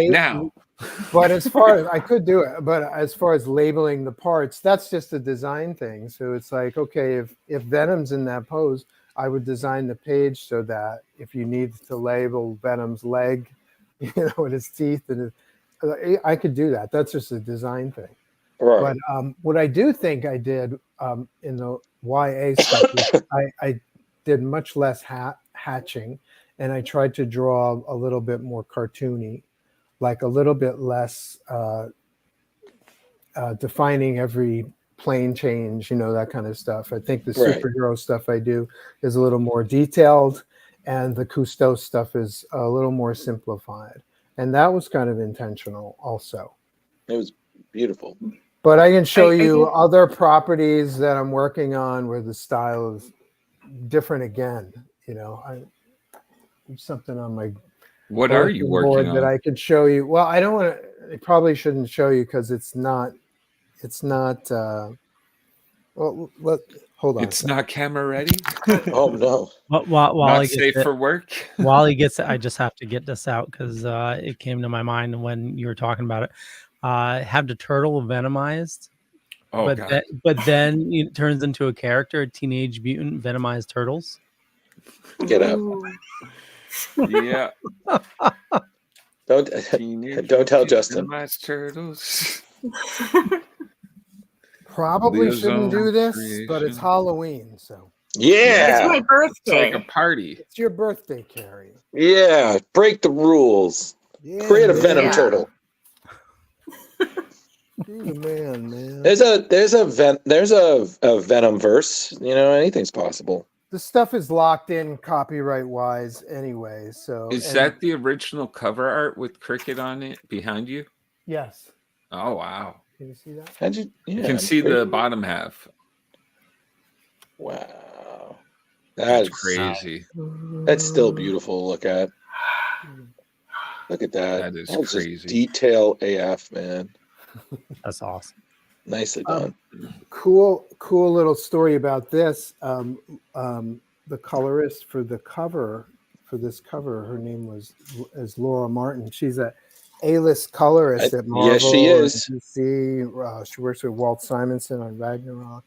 I could do it, but as far as labeling the parts, that's just a design thing. So it's like, okay, if Venom's in that pose, I would design the page so that if you need to label Venom's leg, and his teeth, and I could do that. That's just a design thing. Right. But what I do think I did in the YA stuff, I did much less hatching, and I tried to draw a little bit more cartoony, like a little bit less defining every plane change, that kind of stuff. I think the superhero stuff I do is a little more detailed, and the Cousteau stuff is a little more simplified. And that was kind of intentional also. It was beautiful. But I can show you other properties that I'm working on where the style is different again. I something on my what are you working on that I could show you. Well, I don't want to. I probably shouldn't show you because it's not. Well, hold on. It's not camera ready. Oh no! While not safe for work. While he gets it, I just have to get this out because it came to my mind when you were talking about it. Have the turtle venomized, but then it turns into a character, a teenage mutant venomized turtles. Get up. Yeah. Don't tell Justin. Venomized turtles. Probably shouldn't do this, but it's Halloween, so. Yeah. It's my It's birthday. like a party. It's your birthday, Carrie. Yeah. Break the rules. Yeah, Create a man. Venom Yeah. turtle. You're the man. There's a Venom verse. You know, anything's possible. The stuff is locked in copyright wise anyway. So Is that the original cover art with Cricket on it behind you? yes? Oh wow! Can you see that? How'd you? Yeah, You can see the bottom half. Wow. That's That's crazy. That's still beautiful to look at. Look at that. That is That's just crazy. detail AF, man. That's awesome. Nicely done. Cool little story about this. The colorist for the cover, for this cover, her name is Laura Martin. She's a A-list colorist at Marvel. Yes, she is. And DC. She works with Walt Simonson on Ragnarok.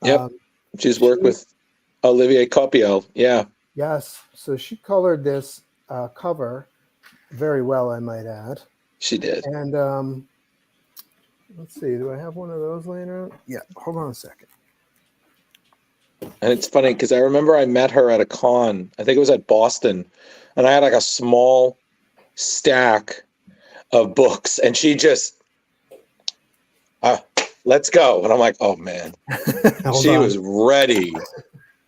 Yep. She's worked with Olivier Copiel. Yeah. Yes. So she colored this cover very well, I might add. She did. And let's see, do I have one of those laying around? Yeah, hold on a second. And it's funny because I remember I met her at a con. I think it was at Boston. And I had like a small stack of books. And she just, let's go. And I'm like, oh, man. She was ready.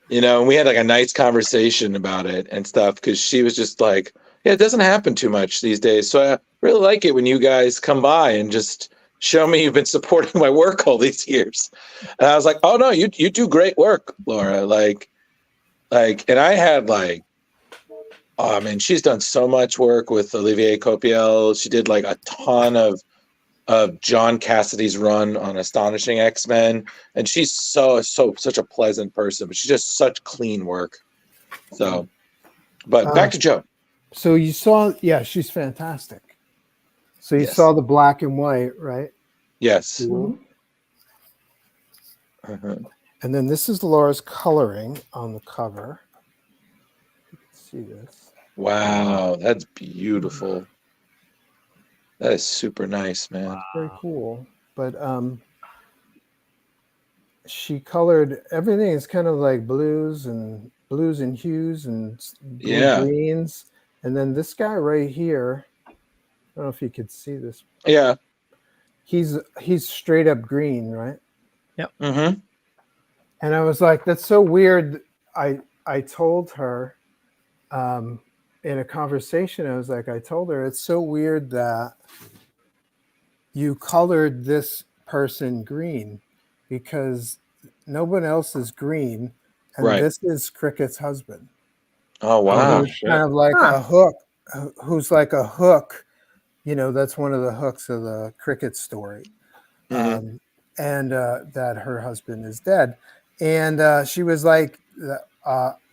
You know, and we had like a nice conversation about it and stuff because she was just like, yeah, it doesn't happen too much these days. So I really like it when you guys come by and just show me you've been supporting my work all these years. And I was like, oh no, you do great work, Laura. Like, and I had like, oh man, she's done so much work with Olivier Copiel. She did like a ton of John Cassidy's run on Astonishing X-Men. And she's such a pleasant person, but she's just such clean work. So, but back to Joe. So you saw, yeah, she's fantastic. So you Yes. saw the black and white, right? Yes. Mm-hmm. Uh-huh. And then this is Laura's coloring on the cover. You can see this. Wow, that's beautiful. That is super nice, man. Very cool. But she colored everything is kind of like blues and hues and blue Yeah. greens. And then this guy right here, I don't know if you could see this. Yeah. He's straight up green, right? Mm-hmm. And I was like, that's so weird. I told her in a conversation, I told her it's so weird that you colored this person green because no one else is green. And Right. this is Cricket's husband. Oh wow. Who's kind of like a hook, who's like a hook. You know, that's one of the hooks of the Cricket story. Mhm. And that her husband is dead. And she was like,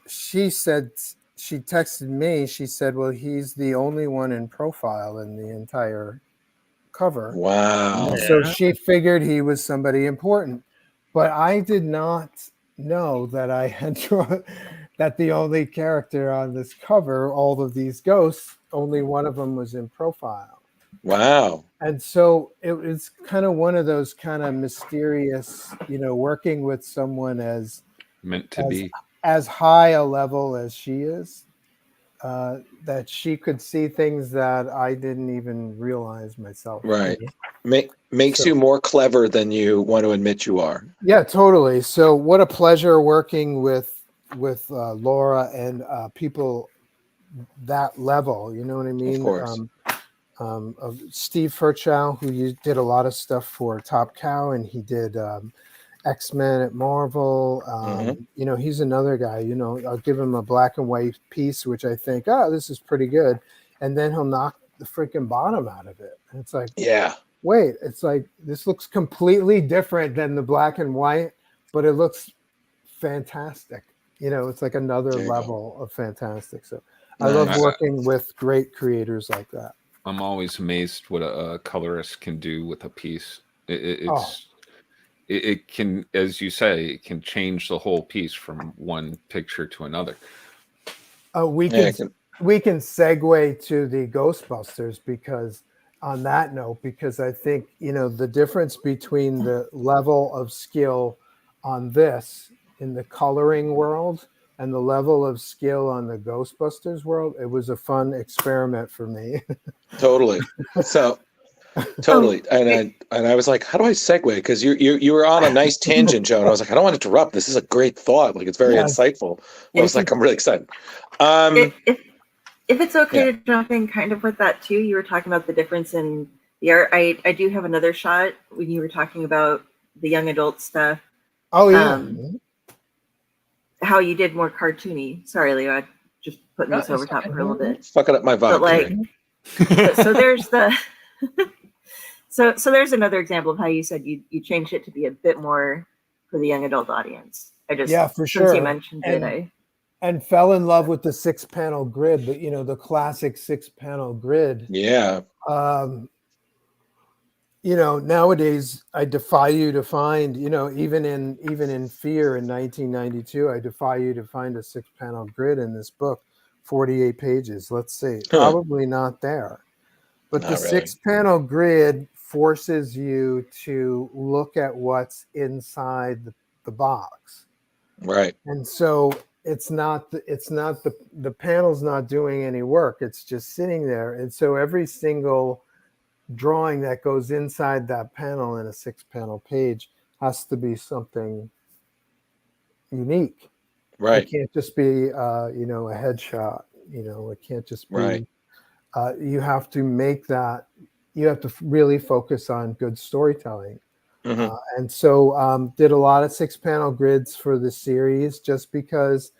she said, she texted me, she said, well, he's the only one in profile in the entire cover. Wow. So she figured he was somebody important. But I did not know that I had drawn that the only character on this cover, all of these ghosts, only one of them was in profile. Wow. And so it was kind of one of those kind of mysterious, you know, working with someone as Meant to be. as high a level as she is, that she could see things that I didn't even realize myself. Right. Makes you more clever than you want to admit you are. Yeah, totally. So what a pleasure working with Laura and people that level. You know what I mean? Of course. Of Steve Furchow, who did a lot of stuff for Top Cow, and he did X-Men at Marvel. You know, he's another guy. You know, I'll give him a black and white piece, which I think, oh, this is pretty good, and then he'll knock the freaking bottom out of it. And it's like, yeah. Wait, it's like this looks completely different than the black and white, but it looks fantastic. You know, it's like another level of fantastic. So I love working with great creators like that. I'm always amazed what a colorist can do with a piece. It can, as you say, it can change the whole piece from one picture to another. We can segue to the Ghostbusters because on that note, because I think, you know, the difference between the level of skill on this in the coloring world and the level of skill on the Ghostbusters world, it was a fun experiment for me. Totally. So totally. And I was like, how do I segue? Because you were on a nice tangent, Joe. And I was like, I don't want to interrupt. This is a great thought. Like, it's very insightful. I was like, I'm really excited. If it's okay to jump in kind of with that too, you were talking about the difference in the art. I do have another shot when you were talking about the young adult stuff. Oh yeah. How you did more cartoony. Sorry, Leo, I just putting this over top for a little bit. Fucking up my vibe. But like, so there's the so there's another example of how you said you changed it to be a bit more for the young adult audience. I just for since sure. you mentioned it, and fell in love with the 6-panel grid, but the classic 6-panel grid. Yeah. Nowadays I defy you to find, even in Fear in 1992, I defy you to find a 6-panel grid in this book, 48 pages. Let's see, probably not there. But Not the really. 6-panel grid forces you to look at what's inside the box. Right. And so the panel's not doing any work. It's just sitting there. And so every single drawing that goes inside that panel in a 6-panel page has to be something unique. Right. It can't just be a headshot. It can't just be right. You have to make that. You have to really focus on good storytelling. Mm-hmm. And so did a lot of 6-panel grids for the series just because,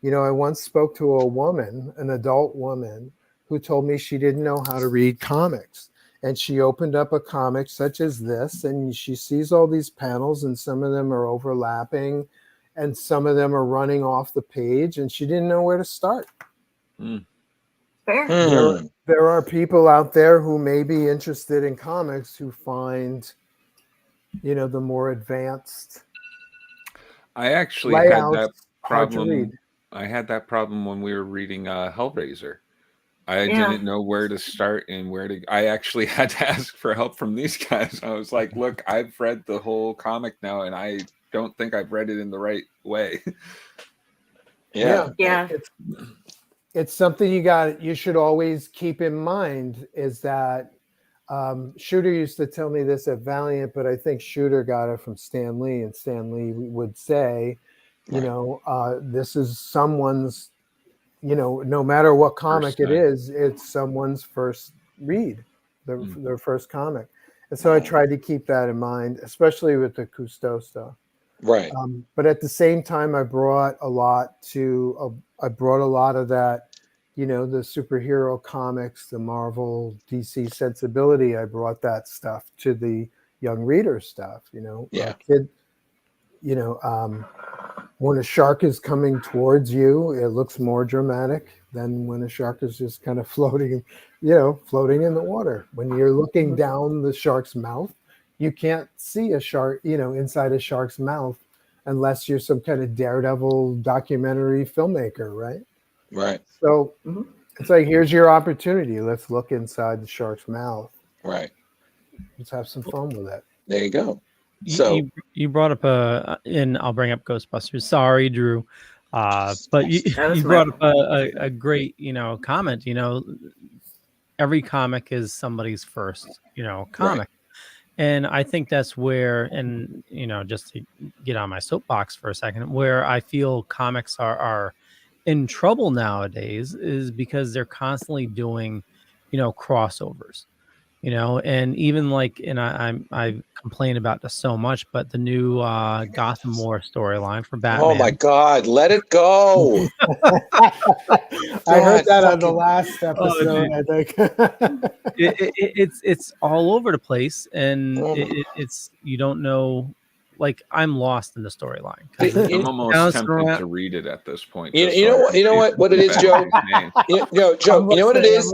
I once spoke to a woman, an adult woman, who told me she didn't know how to read comics. And she opened up a comic such as this, and she sees all these panels, and some of them are overlapping, and some of them are running off the page, and she didn't know where to start. Fair. There are people out there who may be interested in comics who find, the more advanced. I actually layouts had that hard to problem. read. I had that problem when we were reading Hellraiser. I didn't know where to start and where to. I actually had to ask for help from these guys. I was like, "Look, I've read the whole comic now, and I don't think I've read it in the right way." Yeah. It's something you should always keep in mind is that Shooter used to tell me this at Valiant, but I think Shooter got it from Stan Lee, and Stan Lee would say, this is someone's, no matter what comic it is, it's someone's first read, their first comic. And so I tried to keep that in mind, especially with the Cousteau stuff. Right. But at the same time, I brought a lot of that, the superhero comics, the Marvel, DC sensibility. I brought that stuff to the young reader stuff, Yeah. When a shark is coming towards you, it looks more dramatic than when a shark is just kind of floating in the water. When you're looking down the shark's mouth, you can't see a shark, inside a shark's mouth unless you're some kind of daredevil documentary filmmaker, right? Right. So it's like, here's your opportunity. Let's look inside the shark's mouth. Right. Let's have some fun with it. There you go. So you brought up and I'll bring up Ghostbusters. Sorry, Drew. But you brought up a great, comment. Every comic is somebody's first, comic. Right. And I think that's where, and, just to get on my soapbox for a second, where I feel comics are in trouble nowadays is because they're constantly doing, crossovers. And even I complain about this so much, but the new Gotham War storyline for Batman. Oh my God, let it go! I heard that on the last episode. I think it's all over the place, and it's you don't know. Like, I'm lost in the storyline. I'm almost tempted to read it at this point. You know what it is, Joe. Joe. You know what it is.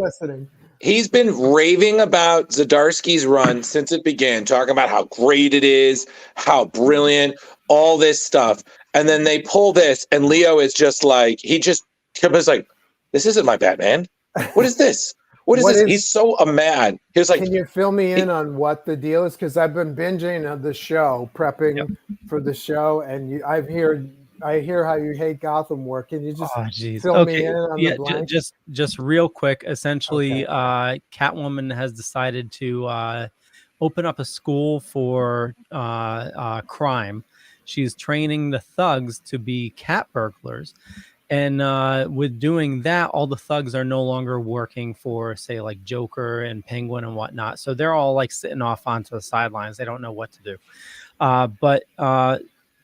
He's been raving about Zdarsky's run since it began, talking about how great it is, how brilliant, all this stuff. And then they pull this, and Leo is just like, was like, this isn't my Batman. What is this? What is this? He's so mad. He was like, can you fill me in on what the deal is? Because I've been binging the show, prepping for the show, and I've I hear how you hate Gotham work. Can you just geez. fill me in on the blank? Just real quick. Essentially, Catwoman has decided to open up a school for crime. She's training the thugs to be cat burglars. And with doing that, all the thugs are no longer working for, say, like Joker and Penguin and whatnot. So they're all like sitting off onto the sidelines. They don't know what to do. But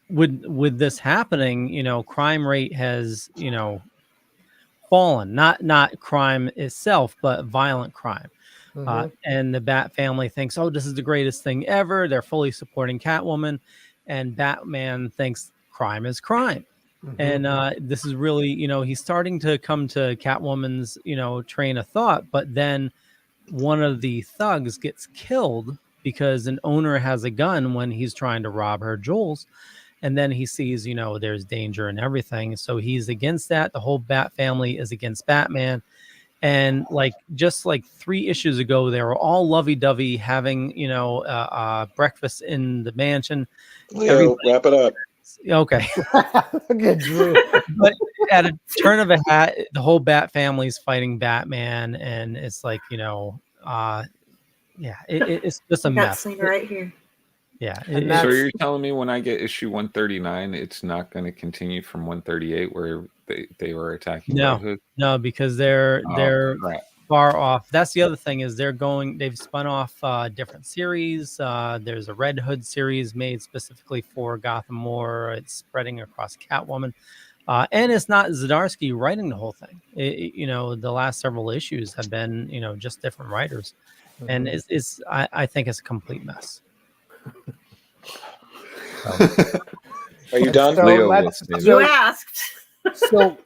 with this happening, you know, crime rate has, you know, fallen. Not crime itself, but violent crime. And the Bat family thinks, oh, this is the greatest thing ever. They're fully supporting Catwoman. And Batman thinks crime is crime. And this is really, you know, he's starting to come to Catwoman's, you know, train of thought. But then one of the thugs gets killed because an owner has a gun when he's trying to rob her jewels. And then he sees, you know, there's danger and everything. So he's against that. The whole Bat family is against Batman. And like just like 3 issues ago, they were all lovey-dovey having, you know, breakfast in the mansion. Leo, wrap it up. Okay. Look at Drew. But at a turn of a hat, the whole Bat family's fighting Batman, and it's like, you know, it's just a mess. Right here. Yeah. So you're telling me when I get issue 139, it's not going to continue from 138 where they were attacking Red Hood? No, because they're far off. That's the other thing is they've spun off different series. There's a Red Hood series made specifically for Gotham War. It's spreading across Catwoman. And it's not Zdarsky writing the whole thing. You know, the last several issues have been, you know, just different writers. And I think it's a complete mess. Are you done? So you asked. So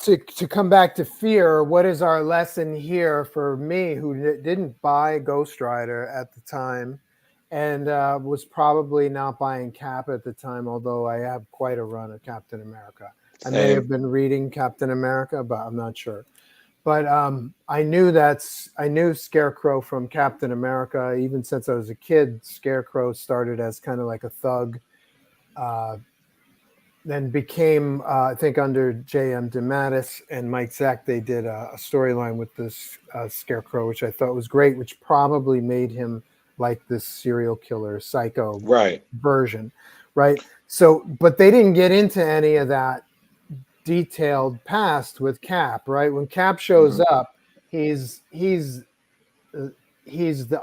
to come back to fear, what is our lesson here for me who didn't buy Ghost Rider at the time and was probably not buying Cap at the time, although I have quite a run of Captain America. I may have been reading Captain America, but I'm not sure. But I knew Scarecrow from Captain America. Even since I was a kid, Scarecrow started as kind of like a thug, then became, I think, under J.M. DeMatteis and Mike Zeck, they did a storyline with this Scarecrow, which I thought was great, which probably made him like this serial killer psycho version, right? So, but they didn't get into any of that detailed past with Cap, right? When Cap shows up, he's the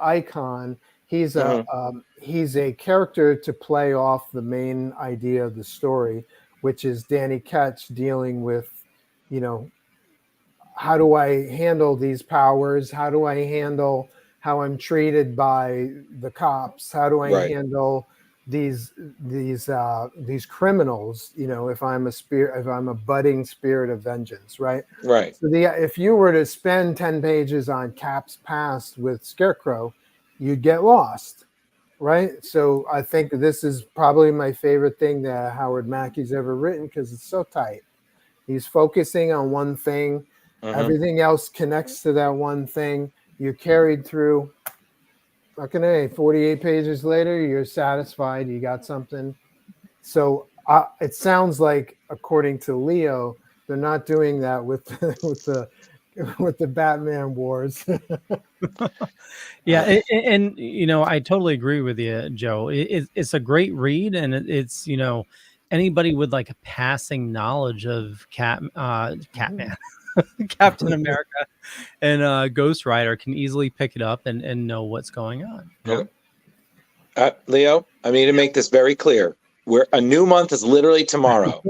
icon. He's a character to play off the main idea of the story, which is Danny Ketch dealing with, you know, how do I handle these powers? How do I handle how I'm treated by the cops? How do I handle these criminals, you know, if I'm a budding spirit of vengeance, right? Right. So if you were to spend 10 pages on Cap's past with Scarecrow, you'd get lost, right? So I think this is probably my favorite thing that Howard Mackey's ever written because it's so tight. He's focusing on one thing. Everything else connects to that one thing. You're carried through. Fucking A, 48 pages later, you're satisfied. You got something. So it sounds like, according to Leo, they're not doing that with the Batman wars. Yeah, and you know, I totally agree with you, Joe. It's a great read, and it's, you know, anybody with like a passing knowledge of Catman. Captain America and Ghost Rider can easily pick it up and know what's going on. Leo, I need to make this very clear. A new month is literally tomorrow.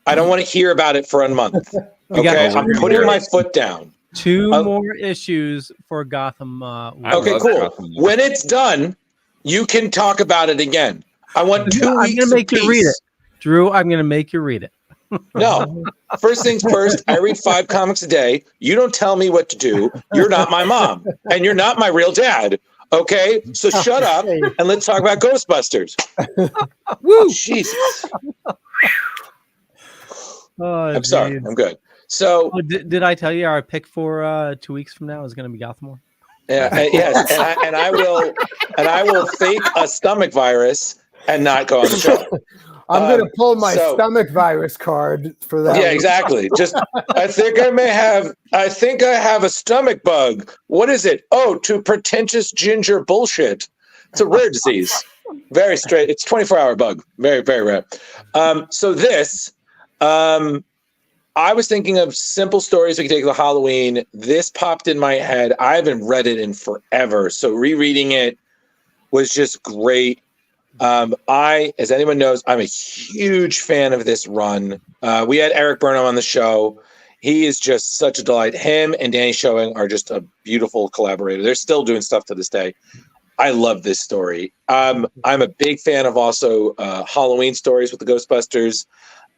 I don't want to hear about it for a month. Okay, I'm putting my foot down. 2 more issues for Gotham. Okay, cool. When it's done, you can talk about it again. I want 2 weeks I'm going to make of you read peace. it. Drew, I'm going to make you read it. No. First things first, I read 5 comics a day. You don't tell me what to do. You're not my mom, and you're not my real dad. Okay? So shut up, and let's talk about Ghostbusters. Woo! Jesus. I'm sorry. I'm good. So did I tell you our pick for 2 weeks from now is going to be Gotham War? Yes, and I will fake a stomach virus and not go on the show. I'm going to pull my so- stomach virus card for that. Yeah, exactly. Just, I think I have a stomach bug. What is it? Oh, to pretentious ginger bullshit. It's a rare disease. Very straight. It's 24-hour bug. Very, very rare. So this, I was thinking of simple stories we could take to Halloween. This popped in my head. I haven't read it in forever. So rereading it was just great. As anyone knows, I'm a huge fan of this run. We had Eric Burnham on the show. He is just such a delight. Him and Danny Showing are just a beautiful collaborator. They're still doing stuff to this day. I love this story. I'm a big fan of also Halloween stories with the Ghostbusters.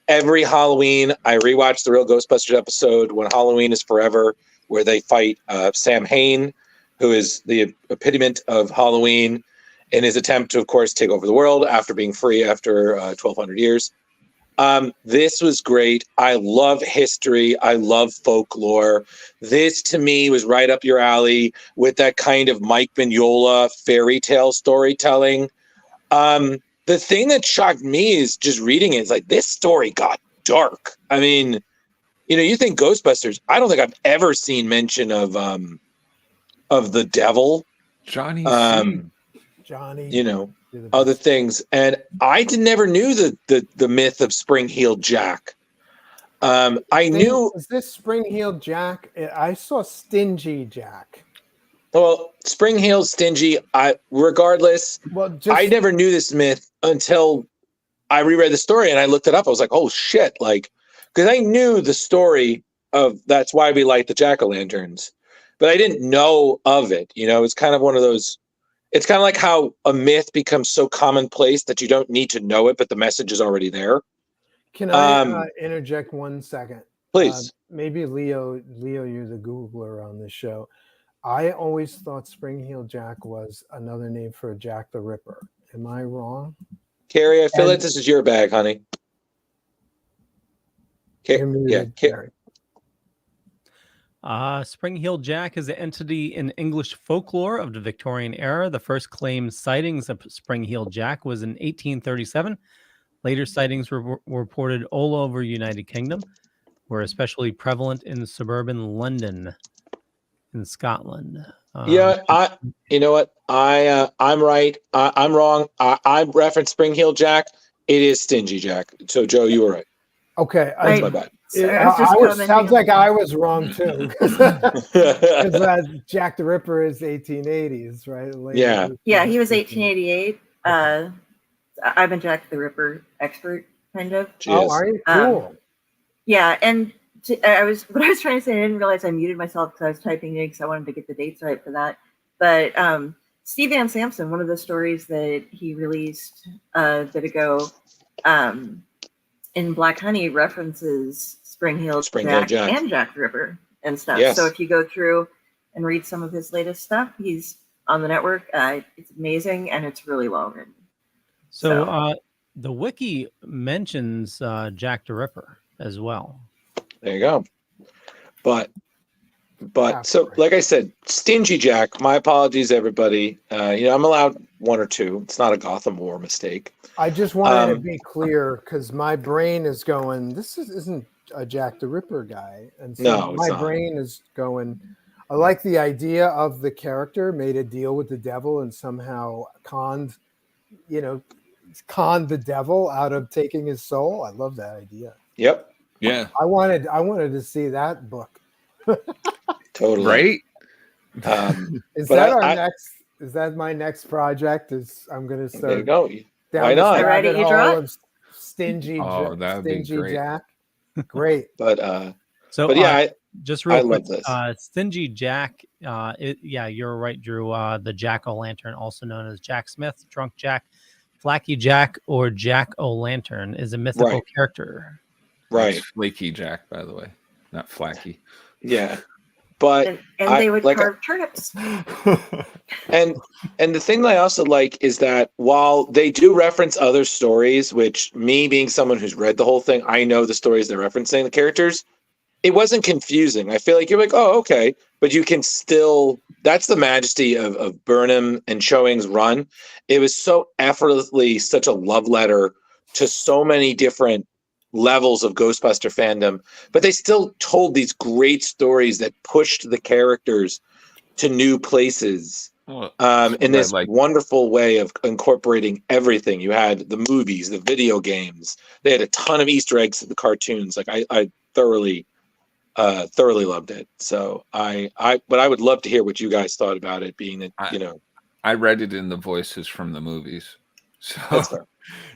Every Halloween, I rewatch the Real Ghostbusters episode, When Halloween is Forever, where they fight Sam Hain, who is the epitome of Halloween, in his attempt to, of course, take over the world after being free after 1,200 years. This was great. I love history. I love folklore. This, to me, was right up your alley with that kind of Mike Mignola fairy tale storytelling. The thing that shocked me is just reading it. It's like, this story got dark. I mean, you think Ghostbusters. I don't think I've ever seen mention of the devil. Johnny. Johnny. Other things. And I never knew the myth of Spring-Heeled Jack. I knew. Is this Spring-Heeled Jack? I saw Stingy Jack. Well, Spring-Heeled, Stingy, regardless, I never knew this myth until I reread the story and I looked it up. I was like, oh shit. Because I knew the story of that's why we light the jack-o'-lanterns, but I didn't know of it. It's kind of one of those. It's kind of like how a myth becomes so commonplace that you don't need to know it, but the message is already there. Can I interject 1 second? Please. Maybe Leo, you're the Googler on this show. I always thought Spring-Heeled Jack was another name for Jack the Ripper. Am I wrong? Carrie, I feel like this is your bag, honey. Carrie. Spring-Heeled Jack is an entity in English folklore of the Victorian era. The first claimed sightings of Spring-Heeled Jack was in 1837. Later sightings were reported all over United Kingdom, were especially prevalent in suburban London, in Scotland. You know what? I'm right. I'm wrong. I referenced Spring-Heeled Jack. It is Stingy Jack. So, Joe, you were right. Okay. That's my bad. Sounds like I was wrong too, because Jack the Ripper is 1880s, right? Yeah, he was 1888. I'm a Jack the Ripper expert, kind of. Oh, are you? Cool. Yeah, and what I was trying to say, I didn't realize I muted myself because I was typing in because I wanted to get the dates right for that. But Steve Van Samson, one of the stories that he released a bit ago, in Black Honey references Spring-Heeled Jack and Jack the Ripper and stuff. Yes. So if you go through and read some of his latest stuff, he's on the network. It's amazing and it's really well written. So the wiki mentions Jack the Ripper as well. There you go. But so like I said, Stingy Jack, my apologies, everybody. I'm allowed one or two. It's not a Gotham War mistake. I just wanted to be clear because my brain is going, this isn't a Jack the Ripper guy. And so my brain is going, I like the idea of the character made a deal with the devil and somehow conned the devil out of taking his soul. I love that idea. Yep. Yeah. I wanted to see that book. Totally. Right? Is that my next project? I'm going to start. There you go. Why not? Ready, you draw it? Stingy great. Jack. Great. Just real quick, love this. Stingy Jack. You're right, Drew. The Jack-o'-lantern, also known as Jack Smith, Drunk Jack, Flaky Jack, or Jack-o'-lantern, is a mythical character. Right. It's Flaky Jack, by the way, not Flaky. Yeah. But and they would carve turnips. And the thing that I also like is that while they do reference other stories, which me being someone who's read the whole thing, I know the stories they're referencing, the characters, it wasn't confusing. I feel like you're like, oh, okay. But you can still, that's the majesty of Burnham and Showing's run. It was so effortlessly such a love letter to so many different levels of Ghostbuster fandom, but they still told these great stories that pushed the characters to new places. In this wonderful way of incorporating everything. You had the movies, the video games. They had a ton of Easter eggs in the cartoons. Like I thoroughly loved it. So but I would love to hear what you guys thought about it, being that I read it in the voices from the movies, so that's fair.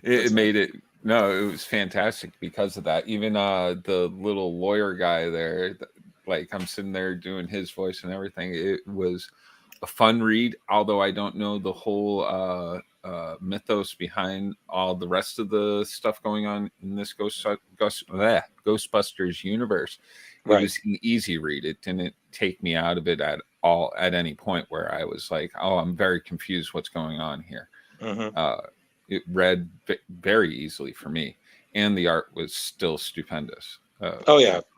it made it. No, it was fantastic because of that. Even the little lawyer guy there, like I'm sitting there doing his voice and everything. It was a fun read, although I don't know the whole mythos behind all the rest of the stuff going on in this Ghostbusters universe. It was an easy read. It didn't take me out of it at all at any point where I was like, oh, I'm very confused what's going on here. It read very easily for me, and the art was still stupendous.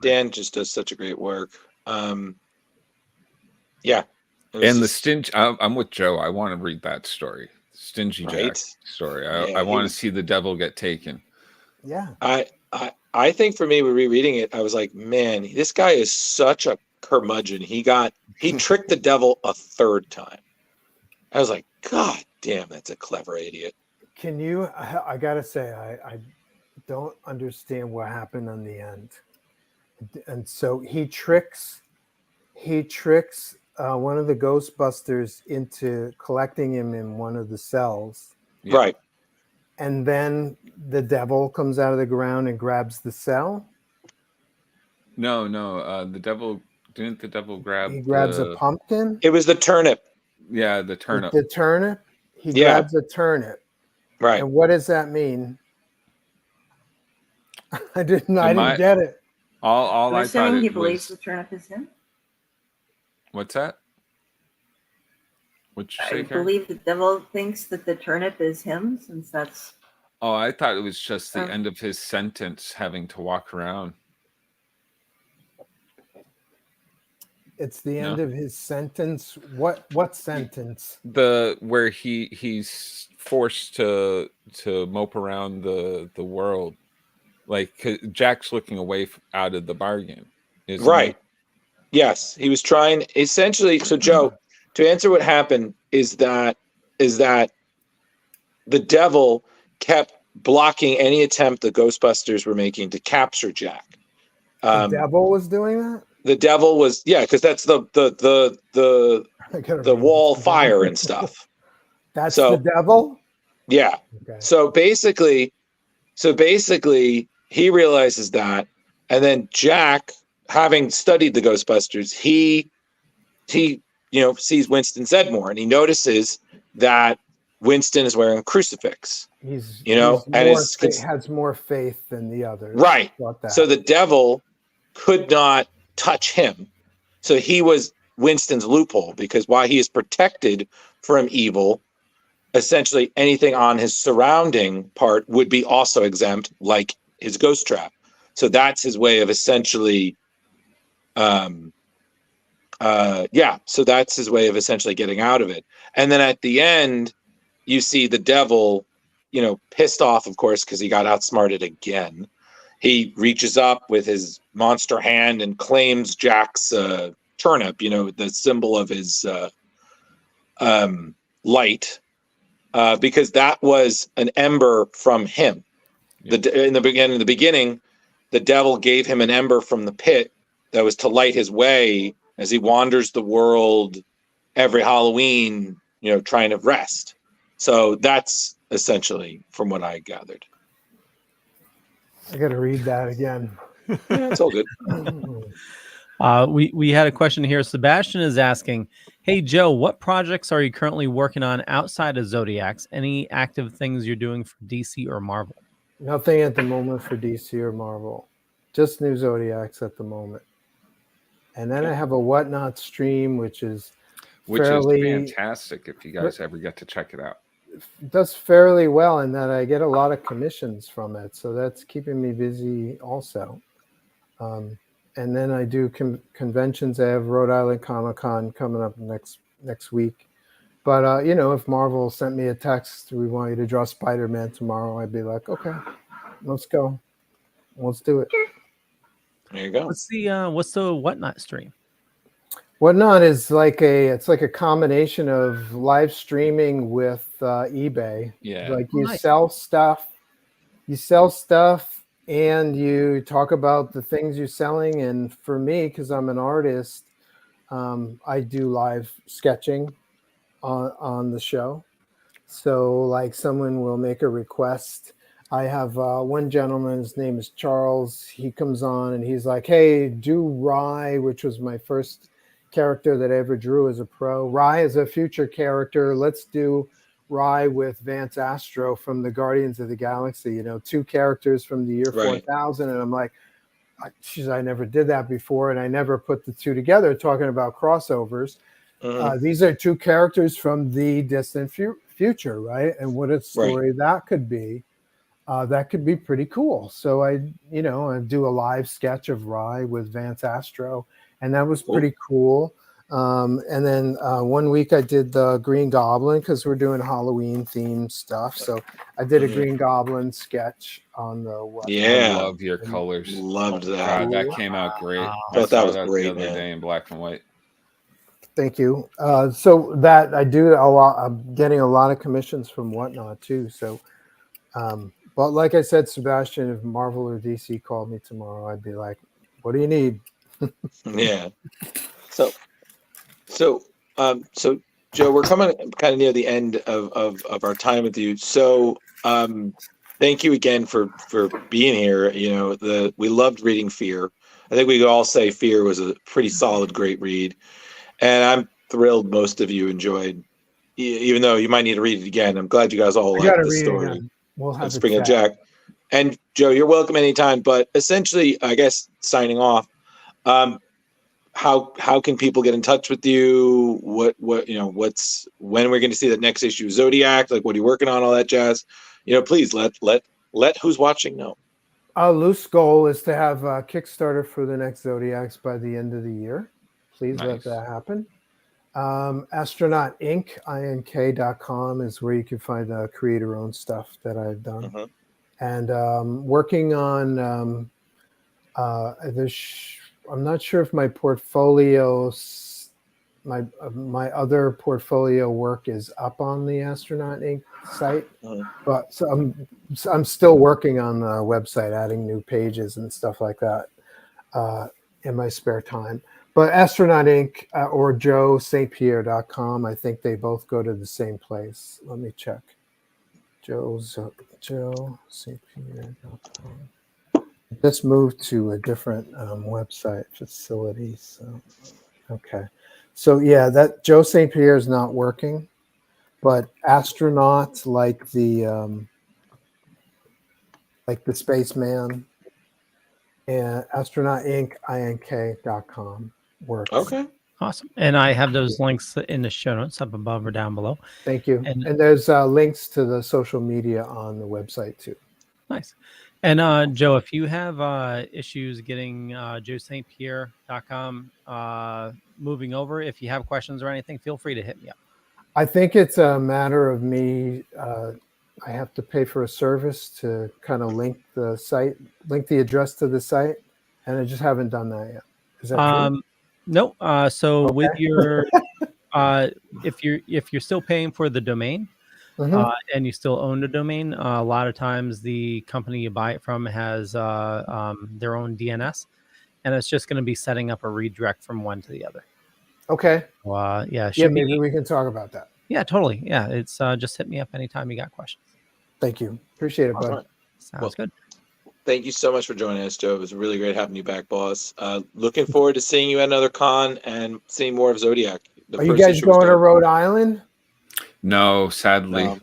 Dan just does such a great work. And the stingy, I'm with Joe. I want to read that story, Stingy Jack story. I want to see the devil get taken. Yeah, I think for me, rereading it, I was like, man, this guy is such a curmudgeon. He tricked the devil a third time. I was like, God damn, that's a clever idiot. Can you? I gotta say, I don't understand what happened on the end. And so he tricks one of the Ghostbusters into collecting him in one of the cells. Yeah. Right. And then the devil comes out of the ground and grabs the cell. No. The devil grab? He grabs a pumpkin. It was the turnip. Yeah, the turnip. The turnip. He grabs a turnip. Right. And what does that mean? I didn't get it. All I thought he it believes was. The turnip is him. What's that? What'd you say, I Karen? believe the devil thinks that the turnip is him, since that's. Oh, I thought it was just the end of his sentence, having to walk around. It's the end of his sentence. What sentence? Where he's forced to mope around the world, like Jack's looking away out of the bargain. Right. Yes, he was trying essentially. So Joe, to answer what happened is that the devil kept blocking any attempt the Ghostbusters were making to capture Jack. The devil was doing that? The devil was, because that's the wall fire and stuff. That's the devil? Yeah. Okay. So basically he realizes that, and then Jack, having studied the Ghostbusters, he sees Winston Zedmore, and he notices that Winston is wearing a crucifix. Has more faith than the others. Right. So the devil could not touch him. So he was Winston's loophole, because while he is protected from evil, essentially anything on his surrounding part would be also exempt, like his ghost trap. So that's his way of essentially so that's his way of essentially getting out of it. And then at the end, you see the devil, pissed off, of course, because he got outsmarted again. He reaches up with his monster hand and claims Jack's turnip, the symbol of his light, because that was an ember from him. Yeah. In the beginning, the devil gave him an ember from the pit that was to light his way as he wanders the world every Halloween, trying to rest. So that's essentially from what I gathered. I got to read that again. It's all good. We had a question here. Sebastian is asking, hey, Joe, what projects are you currently working on outside of Zodiacs? Any active things you're doing for DC or Marvel? Nothing at the moment for DC or Marvel. Just new Zodiacs at the moment. And then I have a Whatnot stream, which is fantastic if you guys ever get to check it out. Does fairly well in that I get a lot of commissions from it. So that's keeping me busy also. And then I do conventions. I have Rhode Island Comic Con coming up next week. But if Marvel sent me a text, we want you to draw Spider-Man tomorrow, I'd be like, okay, let's go, let's do it. There you go. What's the Whatnot stream? Whatnot is it's like a combination of live streaming with eBay. Yeah. Like Oh, you nice. sell stuff, and you talk about the things you're selling. And for me, because I'm an artist, I do live sketching on the show. So like someone will make a request. I have one gentleman, his name is Charles. He comes on and he's like, hey, do Rye, which was my first character that I ever drew as a pro. Rye is a future character. Let's do Rye with Vance Astro from the Guardians of the Galaxy, 2 characters from the year 4000. And I'm like, I never did that before. And I never put the 2 together, talking about crossovers. These are 2 characters from the distant future, right? And what a story that could be. That could be pretty cool. So I do a live sketch of Rye with Vance Astro, and that was pretty cool. And then one week I did the Green Goblin because we're doing Halloween themed stuff. So I did a Green Goblin sketch on the I love your colors. Loved that. God, that came out great. I thought saw that was great, the other man. day in black and white. Thank you. So that I do a lot. I'm getting a lot of commissions from Whatnot too. So, but like I said, Sebastian, if Marvel or DC called me tomorrow, I'd be like, "What do you need?" Yeah. So, Joe, we're coming kind of near the end of our time with you. So, thank you again for being here. We loved reading Fear. I think we could all say Fear was a pretty solid, great read. And I'm thrilled most of you enjoyed, even though you might need to read it again. I'm glad you guys all liked the story. We'll have Spring of Jack. And Joe, you're welcome anytime. But essentially, I guess signing off. How can people get in touch with you? When we're going to see that next issue of Zodiac? Like, what are you working on? All that jazz. Please let who's watching know. Our loose goal is to have a Kickstarter for the next Zodiacs by the end of the year. Please let that happen. Astronaut Inc. ink.com is where you can find the creator-owned stuff that I've done. And working on I'm not sure if my portfolio, my other portfolio work is up on the Astronaut Inc. site, but so I'm still working on the website, adding new pages and stuff like that in my spare time. But Astronaut Inc. Or JoeSt.Pierre.com, I think they both go to the same place. Let me check. JoeSt.Pierre.com. Let's move to a different website facility. So, okay. So yeah, that Joe St. Pierre is not working, but astronaut like the spaceman and Astronaut Inc. ink.com works. Okay. Awesome. And I have those links in the show notes up above or down below. Thank you. And there's links to the social media on the website too. Nice. And Joe, if you have issues getting JoeSt.Pierre.com moving over, if you have questions or anything, feel free to hit me up. I think it's a matter of me. I have to pay for a service to kind of link the site, link the address to the site, and I just haven't done that yet. Is that true? No. So with your, if you're still paying for the domain. And you still own the domain, a lot of times the company you buy it from has their own DNS, and it's just going to be setting up a redirect from one to the other. Okay. Maybe we can talk about that. Yeah, totally. Yeah, it's just hit me up anytime you got questions. Thank you. Appreciate it, bud. Right. Sounds good. Thank you so much for joining us, Joe. It was really great having you back, boss. Looking forward to seeing you at another con and seeing more of Zodiac. Are you guys going to Rhode Island? No, sadly. No,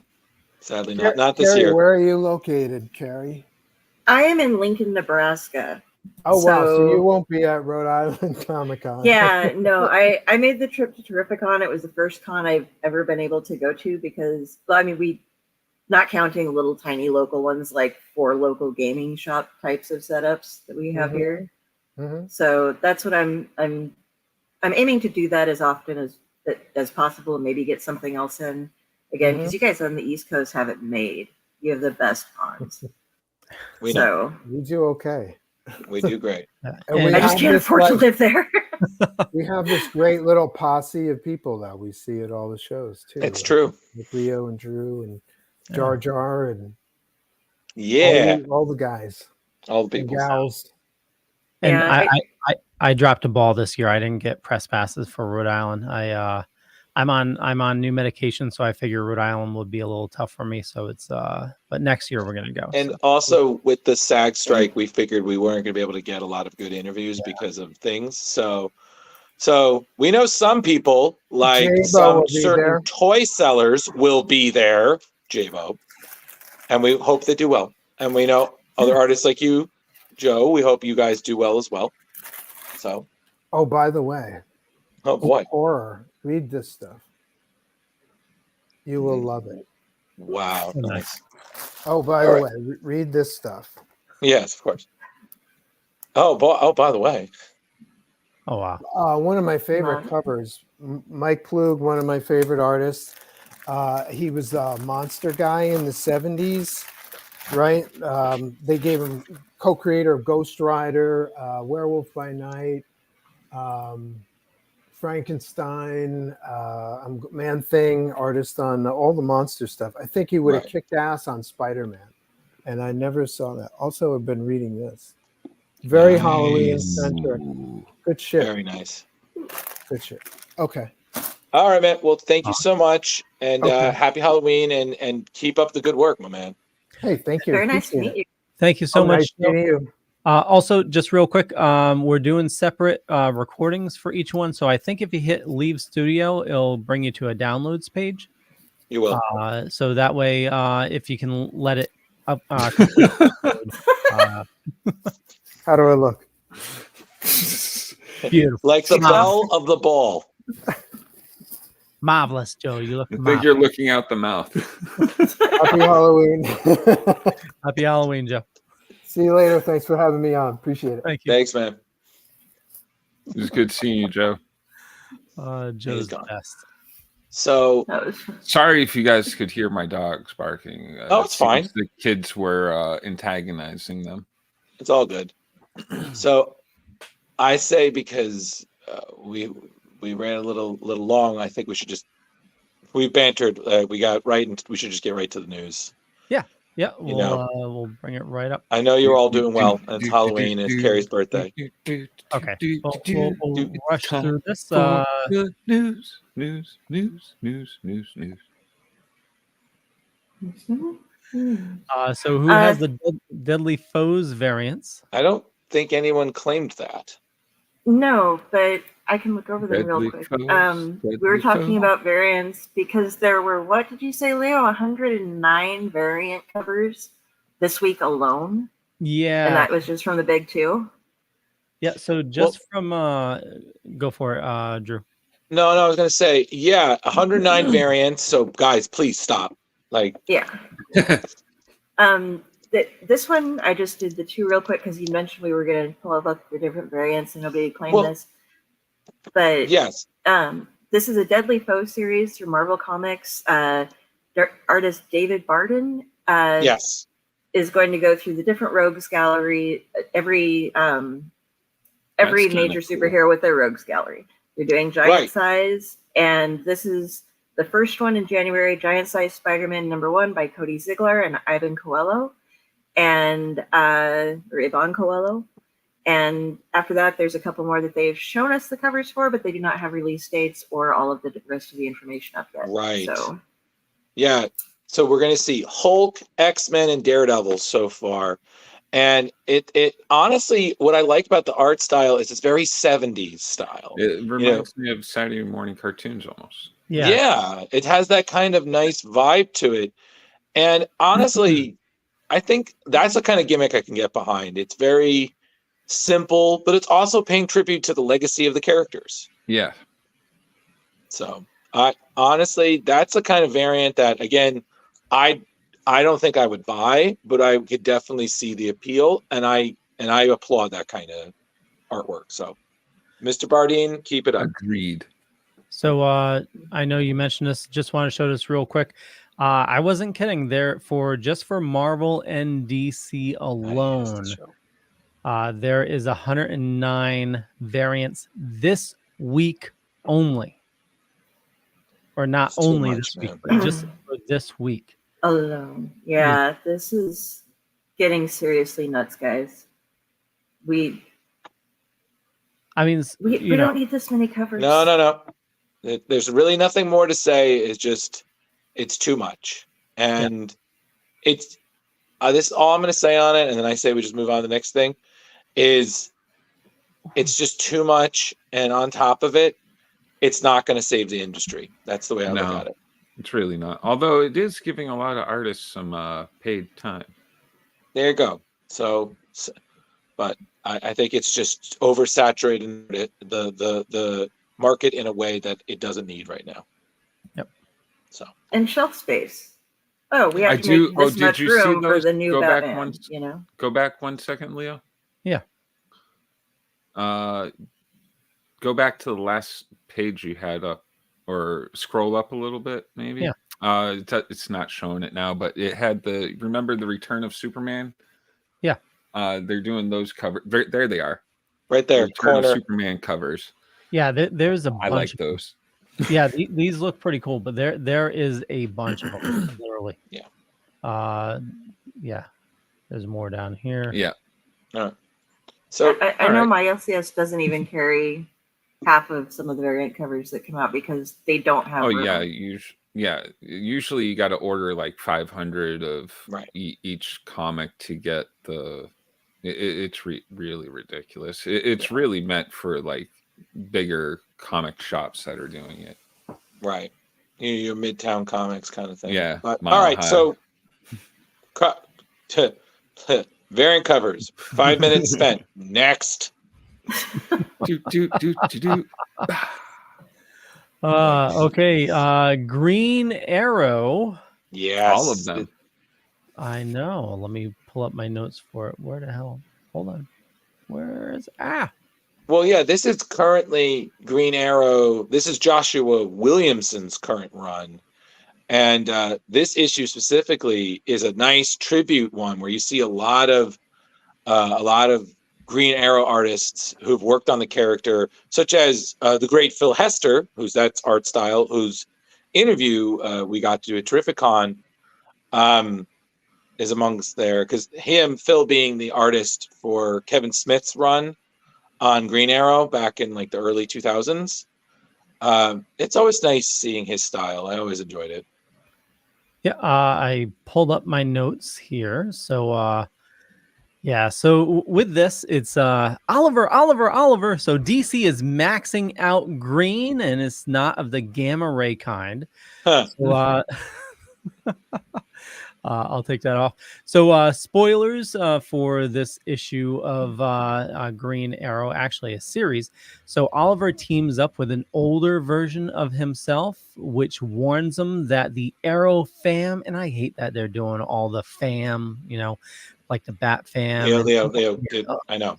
sadly not. Not this Carrie, year. Where are you located, Carrie? I am in Lincoln, Nebraska. Oh, wow. So you won't be at Rhode Island Comic-Con. Yeah, no. I made the trip to Terrificon. It was the first con I've ever been able to go to because, we, not counting little tiny local ones like for local gaming shop types of setups that we have here. So that's what I'm aiming to do that as often as as possible, and maybe get something else in again, because you guys on the East Coast have it made. You have the best ponds. We know. We do okay. We do great. And I just can't afford to live there. We have this great little posse of people that we see at all the shows too. It's true. With Leo and Drew and Jar Jar and all the guys, all the people, gals. And I dropped a ball this year. I didn't get press passes for Rhode Island. I'm on new medication, so I figure Rhode Island would be a little tough for me. So it's but next year we're gonna go. And also with the SAG strike, we figured we weren't gonna be able to get a lot of good interviews because of things. So we know some people, like some certain toy sellers, will be there, J-Bo, and we hope they do well. And we know other artists like you, Joe. We hope you guys do well as well. So. Oh, by the way. Oh boy. Horror. Read this stuff. You will love it. Wow. Nice. Oh, by the way, read this stuff. Yes, of course. Oh, by the way. Oh, wow. One of my favorite covers, Mike Plug, one of my favorite artists. He was a monster guy in the 70s, right? They gave him co-creator of Ghost Rider, Werewolf by Night, Frankenstein, Man-Thing, artist on all the monster stuff. I think he would have kicked ass on Spider-Man, and I never saw that. Also, I've been reading this. Very Halloween-centric. Good shit. Very nice. Good shit. Okay. All right, man. Well, thank you so much, and happy Halloween, and keep up the good work, my man. Hey, thank you. Very nice to meet you. Thank you so much. Nice meeting you. Also, just real quick, we're doing separate recordings for each one. So I think if you hit Leave Studio, it'll bring you to a downloads page. You will. So that way, if you can let it up. How do I look? Beautiful. Like the bell of the ball. Marvelous, Joe. You look. I think you're looking out the mouth. Happy Halloween. Happy Halloween, Joe. See you later. Thanks for having me on. Appreciate it. Thank you. Thanks, man. It was good seeing you, Joe. Joe's the best. So sorry if you guys could hear my dogs barking. It's fine. The kids were antagonizing them. It's all good. So I say, because we ran a little long, I think we bantered. We got right, and we should just get right to the news. Yeah, we'll bring it right up. I know you're all doing well. And it's Halloween. And it's Carrie's birthday. Okay, we'll rush through this. Good news. So who has the Deadly Foes variants? I don't think anyone claimed that. No, but I can look over them real quick. We were talking about variants because there were, what did you say, Leo? 109 variant covers this week alone. Yeah. And that was just from the big two. Yeah, so just from go for it, Drew. No, I was gonna say, 109 variants. So guys, please stop. This one, I just did the two real quick because you mentioned we were going to pull up the different variants and nobody claimed this. But yes, this is a Deadly Foe series through Marvel Comics. Artist David Barden is going to go through the different rogues gallery, every major superhero with their rogues gallery. They're doing giant size, and this is the first one in January, Giant Size Spider-Man #1 by Cody Ziegler and Ivan Coelho. And or Yvonne Coelho, and after that, there's a couple more that they've shown us the covers for, but they do not have release dates or all of the rest of the information up yet. Right. So, so we're going to see Hulk, X-Men, and Daredevil so far, and it honestly, what I like about the art style is it's very 70s style. It reminds me of Saturday morning cartoons almost. Yeah, it has that kind of nice vibe to it, and honestly. I think that's the kind of gimmick I can get behind. It's very simple, but it's also paying tribute to the legacy of the characters. Yeah. So, honestly, that's the kind of variant that, again, I don't think I would buy, but I could definitely see the appeal, and I applaud that kind of artwork. So, Mr. Bardeen, keep it up. Agreed. So I know you mentioned this. Just want to show this real quick. I wasn't kidding. There just for Marvel and DC alone, there is 109 variants this week only, or not only this week, but just for this week alone. Yeah, this is getting seriously nuts, guys. We don't need this many covers. No. There's really nothing more to say. It's just, it's too much. And it's, this is all I'm going to say on it. And then I say we just move on to the next thing is it's just too much. And on top of it, it's not going to save the industry. That's the way I look at it. It's really not. Although it is giving a lot of artists some paid time. There you go. So but I think it's just oversaturating the market in a way that it doesn't need right now. Yep. So and shelf space. Oh, we have to make this much room for the new Batman. Go back 1 second, Leo. Yeah. Go back to the last page you had up, or scroll up a little bit, maybe. Yeah. It's not showing it now, but it had remember the Return of Superman? Yeah. They're doing those covers. There they are. Right there. Return of Superman covers. Yeah, there's a bunch. I like those. Yeah, these look pretty cool, but there is a bunch of them, literally. Yeah. Yeah. There's more down here. Yeah. All right. So I know my LCS doesn't even carry half of some of the variant covers that come out because they don't have room. Usually you got to order like 500 of each comic to get it's really ridiculous. It's really meant for like bigger comic shops that are doing it, right? Your Midtown Comics kind of thing. Yeah. But, all right, so variant covers, 5 minutes spent. Next. Okay. Green Arrow. Yes. All of them. I know. Let me pull up my notes for it. Where the hell? Hold on. Where is Well, yeah, this is currently Green Arrow. This is Joshua Williamson's current run. And this issue specifically is a nice tribute one where you see a lot of Green Arrow artists who've worked on the character, such as the great Phil Hester, that's art style, whose interview we got to do at Terrificon, is amongst there. Because Phil being the artist for Kevin Smith's run on Green Arrow back in like the early 2000s. It's always nice seeing his style. I always enjoyed it. Yeah, I pulled up my notes here. So, so with this, it's Oliver. So DC is maxing out green, and it's not of the gamma ray kind. Huh. So, I'll take that off. So spoilers for this issue of Green Arrow, actually a series. So Oliver teams up with an older version of himself, which warns him that the Arrow fam, and I hate that they're doing all the fam, like the Bat fam. I know.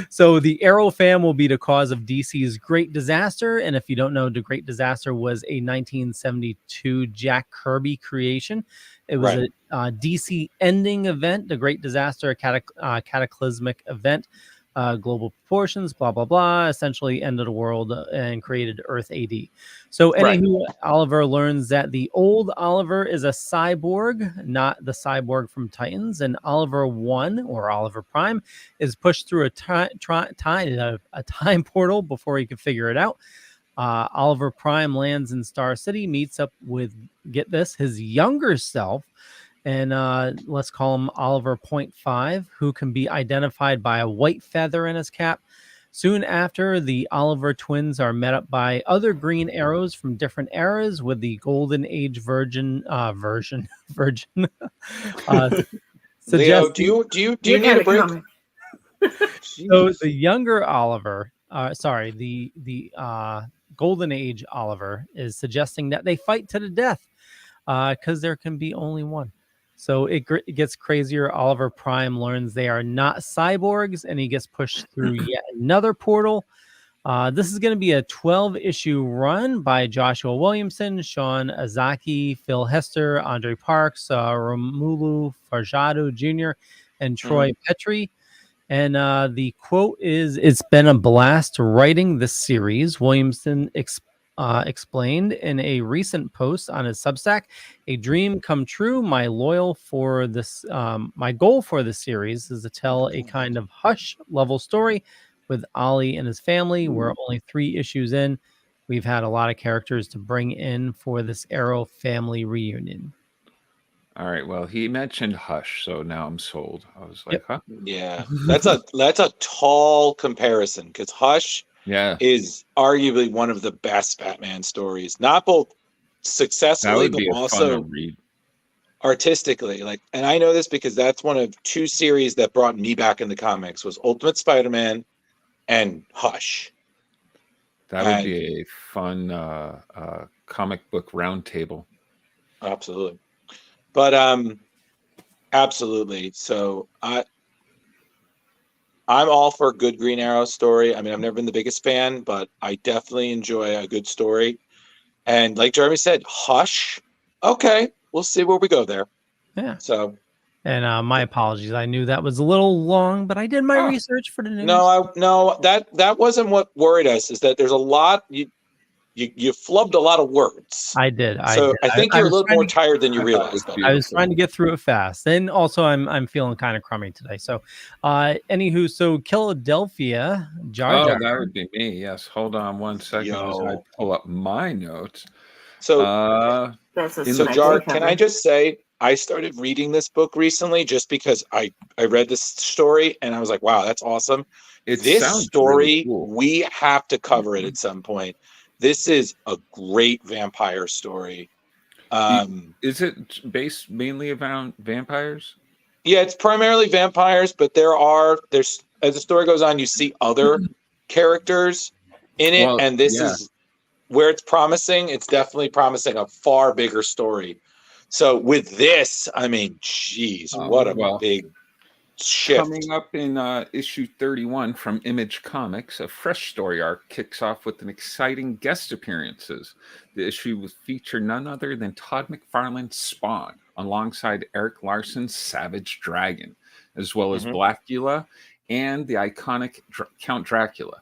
So the Arrow fam will be the cause of DC's Great Disaster. And if you don't know, the Great Disaster was a 1972 Jack Kirby creation. It was a DC ending event, the Great Disaster, a cataclysmic event, global proportions, blah, blah, blah, essentially ended the world and created Earth AD. So anywho, Oliver learns that the old Oliver is a cyborg, not the cyborg from Titans, and Oliver 1, or Oliver Prime, is pushed through a time portal before he can figure it out. Oliver Prime lands in Star City, meets up with, get this, his younger self, and let's call him Oliver 0.5, who can be identified by a white feather in his cap. Soon after, the Oliver twins are met up by other Green Arrows from different eras with the Golden Age Virgin. Leo, do you need a break? So the younger Oliver, the Golden Age Oliver is suggesting that they fight to the death because there can be only one. So it gets crazier. Oliver Prime learns they are not cyborgs, and he gets pushed through yet another portal. This is going to be a 12-issue run by Joshua Williamson, Sean Azaki, Phil Hester, Andre Parks, Romulu Farjado Jr., and Troy Petrie. And the quote is, "It's been a blast writing this series." Williamson explained in a recent post on his Substack, "A dream come true. My goal for this series is to tell a kind of Hush level story with Ollie and his family. We're only 3 issues in. We've had a lot of characters to bring in for this Arrow family reunion." All right. Well, he mentioned Hush, so now I'm sold. I was like, huh? Yeah, that's a tall comparison because Hush is arguably one of the best Batman stories, not both successfully but also artistically. Like, and I know this because that's one of 2 series that brought me back into comics was Ultimate Spider-Man and Hush. That would be a fun comic book roundtable. Absolutely. But absolutely. So I'm all for a good Green Arrow story. I mean, I've never been the biggest fan, but I definitely enjoy a good story. And like Jeremy said, Hush. Okay, we'll see where we go there. Yeah. So. And my apologies. I knew that was a little long, but I did my research for the news. No, that wasn't what worried us. Is that there's a lot you flubbed a lot of words. I did. I think you're a little more tired than you realized. I was trying to get through it fast, and also I'm feeling kind of crummy today. So, anywho, so Philadelphia, Jar Jar. Oh, that would be me. Yes. Hold on one second as I pull up my notes. So, Jar, can I just say I started reading this book recently just because I read this story and I was like, wow, that's awesome. This story, really cool. We have to cover it at some point. This is a great vampire story. Is it based mainly around vampires? Yeah, it's primarily vampires, but there's as the story goes on, you see other characters in it, and this is where it's promising. It's definitely promising a far bigger story. So with this, I mean, geez, what a big shift. Coming up in issue 31 from Image Comics, a fresh story arc kicks off with an exciting guest appearances. The issue will feature none other than Todd McFarlane's Spawn, alongside Eric Larson's Savage Dragon, as well as Blackula and the iconic Count Dracula.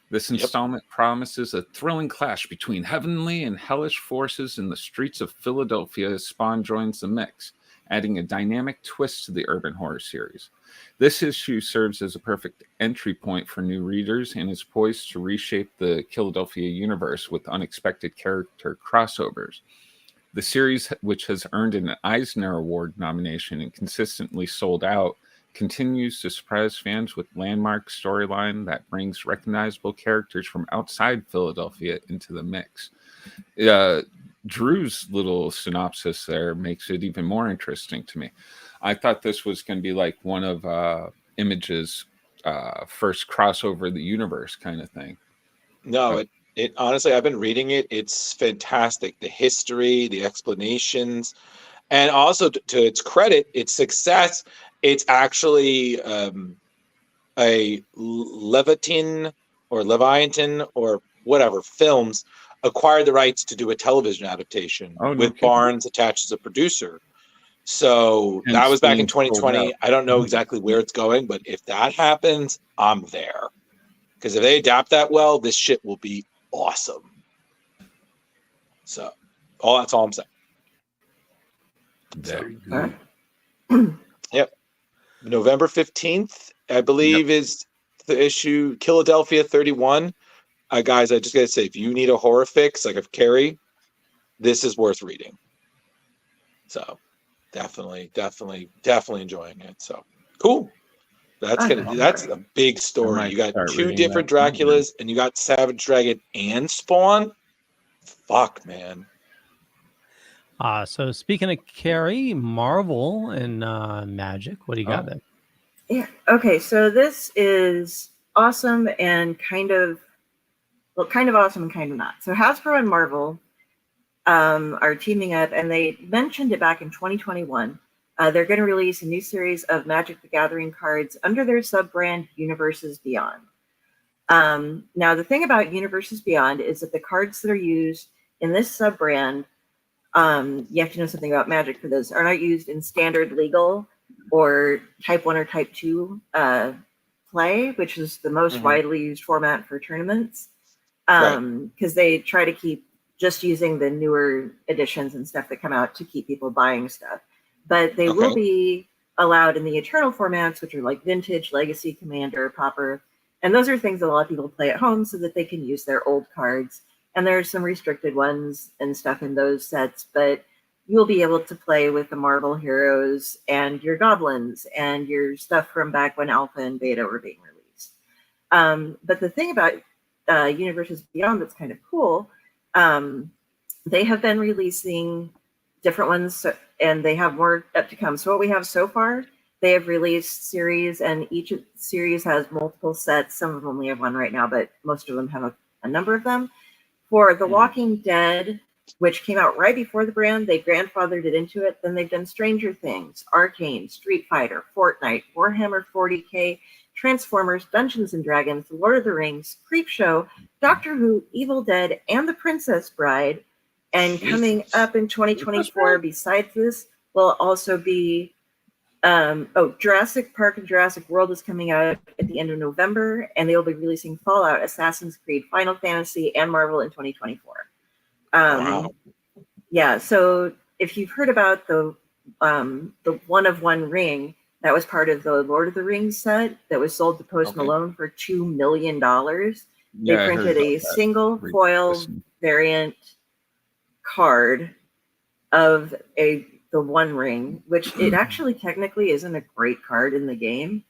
This installment promises a thrilling clash between heavenly and hellish forces in the streets of Philadelphia as Spawn joins the mix, adding a dynamic twist to the urban horror series. This issue serves as a perfect entry point for new readers and is poised to reshape the Philadelphia universe with unexpected character crossovers. The series, which has earned an Eisner Award nomination and consistently sold out, continues to surprise fans with landmark storyline that brings recognizable characters from outside Philadelphia into the mix. Drew's little synopsis there makes it even more interesting to me. I thought this was going to be like one of Image's first crossover the universe kind of thing. No, it honestly, I've been reading it. It's fantastic. The history, the explanations, and also to its credit, its success. It's actually a Leviathan or whatever films acquired the rights to do a television adaptation with Barnes attached as a producer. So that was back in 2020. I don't know exactly where it's going, but if that happens, I'm there. Because if they adapt that well, this shit will be awesome. So that's all I'm saying. Very good. Yep. November 15th, I believe, is the issue. Philadelphia 31. Guys, I just got to say, if you need a horror fix, like of Carrie, this is worth reading. So definitely enjoying it. So cool. That's a big story. You got 2 different Draculas and you got Savage Dragon and Spawn. Fuck, man. So speaking of Carrie, Marvel and Magic, what do you got there? Yeah. Okay. So this is awesome and kind of awesome and kind of not. So Hasbro and Marvel are teaming up, and they mentioned it back in 2021. They're going to release a new series of Magic the Gathering cards under their sub-brand Universes Beyond. Now, the thing about Universes Beyond is that the cards that are used in this sub-brand, you have to know something about Magic for this, are not used in standard legal or type 1 or type 2 play, which is the most widely used format for tournaments, because they try to keep just using the newer editions and stuff that come out to keep people buying stuff. But they will be allowed in the Eternal formats, which are like Vintage, Legacy, Commander, Pauper. And those are things that a lot of people play at home so that they can use their old cards. And there's some restricted ones and stuff in those sets, but you'll be able to play with the Marvel heroes and your goblins and your stuff from back when Alpha and Beta were being released. But the thing about Universes Beyond that's kind of cool, they have been releasing different ones, and they have more up to come. So what we have so far, they have released series, and each series has multiple sets. Some of them only have one right now, but most of them have a number of them. For The Walking Dead, which came out right before the brand, they grandfathered it into it. Then they've done Stranger Things, Arcane, Street Fighter, Fortnite, Warhammer 40K, Transformers, Dungeons and Dragons, Lord of the Rings, Creepshow, Doctor Who, Evil Dead, and The Princess Bride. And coming up in 2024, besides this, will also be Jurassic Park and Jurassic World is coming out at the end of November, and they'll be releasing Fallout, Assassin's Creed, Final Fantasy, and Marvel in 2024. Yeah, so if you've heard about the One of One ring, that was part of the Lord of the Rings set that was sold to Post Malone for $2 million. They printed a single foil variant card of the One Ring, which it actually technically isn't a great card in the game.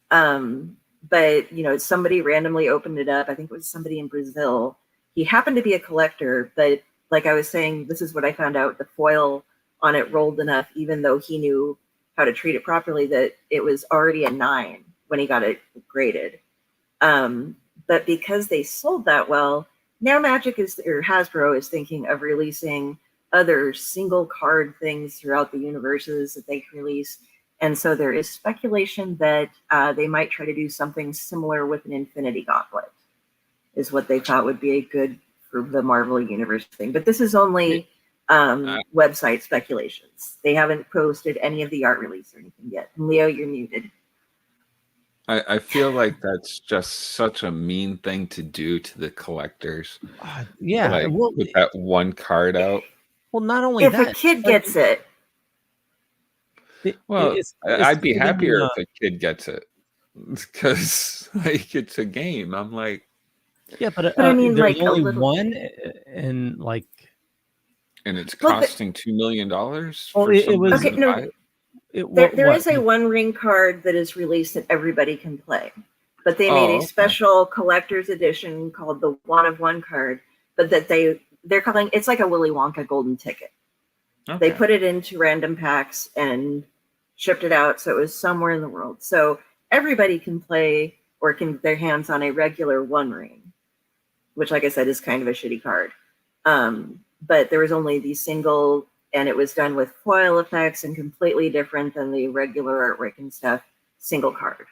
But, you know, somebody randomly opened it up. I think it was somebody in Brazil. He happened to be a collector, but like I was saying, this is what I found out. The foil on it rolled enough, even though he knew how to treat it properly, that it was already a 9 when he got it graded. But because they sold that well, now Hasbro is thinking of releasing other single card things throughout the universes that they release. And so there is speculation that they might try to do something similar with an Infinity Gauntlet, is what they thought would be a good for the Marvel Universe thing. But this is only website speculations. They haven't posted any of the art release or anything yet. Leo, you're muted. I feel like that's just such a mean thing to do to the collectors. Yeah, like, put that one card out. Well, not only if that, a kid gets it. Well, I'd be happier if a kid gets it, because like it's a game. I'm like, yeah, but I mean, there's like only one, and like, and it's costing $2 million. Well, it was okay. No, there is a One Ring card that is released that everybody can play, but they made a special collector's edition called the One of One card, but that they're calling it's like a Willy Wonka golden ticket. They put it into random packs and shipped it out, so it was somewhere in the world. So everybody can play or can get their hands on a regular One Ring, which, like I said, is kind of a shitty card. But there was only the single, and it was done with foil effects and completely different than the regular artwork and stuff, single card.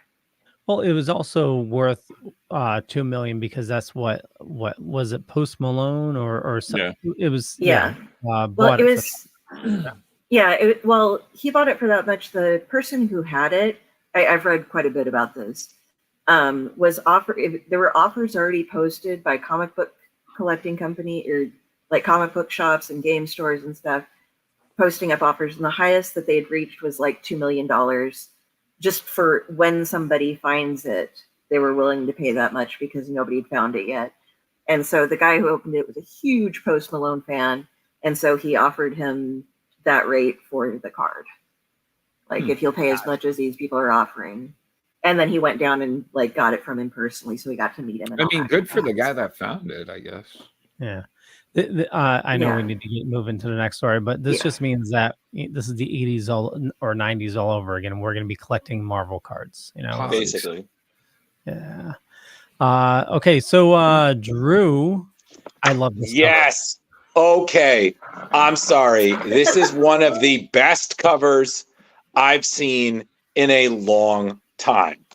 Well, it was also worth $2 million because that's what was it, Post Malone or something? Yeah. It was well, it was well, he bought it for that much. The person who had it, I've read quite a bit about this, was offered. There were offers already posted by comic book collecting company or like comic book shops and game stores and stuff, posting up offers, and the highest that they had reached was like $2 million. Just for when somebody finds it, they were willing to pay that much because nobody had found it yet. And so the guy who opened it was a huge Post Malone fan. And so he offered him that rate for the card. Like, if you'll pay as much as these people are offering. And then he went down and like got it from him personally. So we got to meet him. I mean, good for the guy that found it, I guess. Yeah. I know we need to move into the next story, but this just means that this is the 80s or 90s all over again. And we're going to be collecting Marvel cards, you know, basically. Yeah. Okay. So, Drew, I love this. Yes. Okay. I'm sorry. This is one of the best covers I've seen in a long time.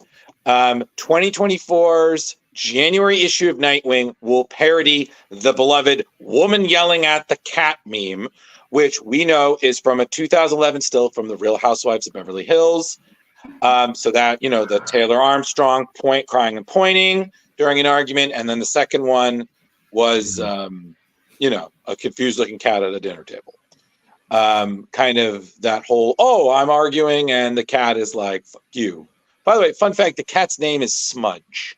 2024's January issue of Nightwing will parody the beloved woman yelling at the cat meme, which we know is from a 2011 still from the Real Housewives of Beverly Hills. So that, the Taylor Armstrong crying and pointing during an argument. And then the second one was, a confused looking cat at a dinner table. Kind of that whole, I'm arguing. And the cat is like, fuck you. By the way, fun fact, the cat's name is Smudge.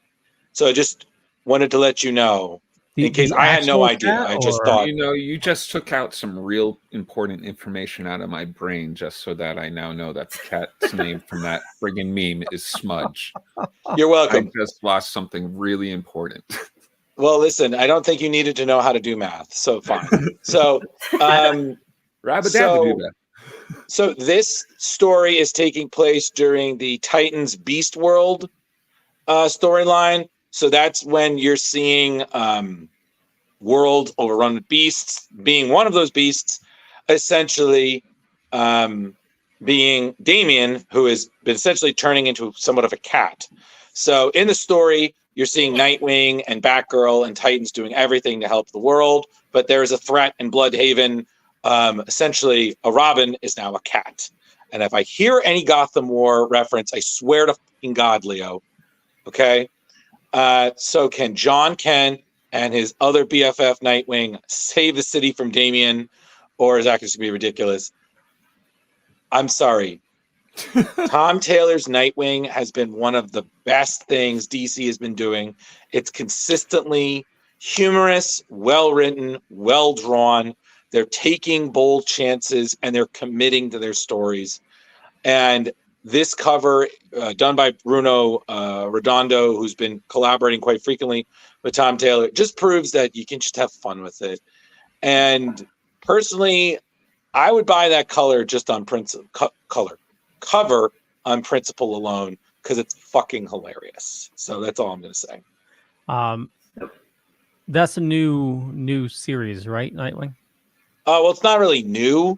So I just wanted to let you know, in case I had no idea. I just thought. You just took out some real important information out of my brain just so that I now know that the cat's name from that friggin' meme is Smudge. You're welcome. I just lost something really important. Well, listen, I don't think you needed to know how to do math, so fine. So, so this story is taking place during the Titans Beast World storyline. So that's when you're seeing world overrun with beasts, being one of those beasts, essentially being Damian, who has been essentially turning into somewhat of a cat. So in the story, you're seeing Nightwing and Batgirl and Titans doing everything to help the world, but there is a threat in Bloodhaven. Essentially, a Robin is now a cat. And if I hear any Gotham War reference, I swear to fucking God, Leo. Okay? So can John Kent and his other BFF Nightwing save the city from Damian, or is that going to be ridiculous? I'm sorry. Tom Taylor's Nightwing has been one of the best things DC has been doing. It's consistently humorous, well-written, well-drawn. They're taking bold chances, and they're committing to their stories. And this cover, done by Bruno Redondo, who's been collaborating quite frequently with Tom Taylor, just proves that you can just have fun with it. And personally, I would buy that color just on cover on principle alone, because it's fucking hilarious. So that's all I'm going to say. That's a new series, right? Nightwing. Well, it's not really new.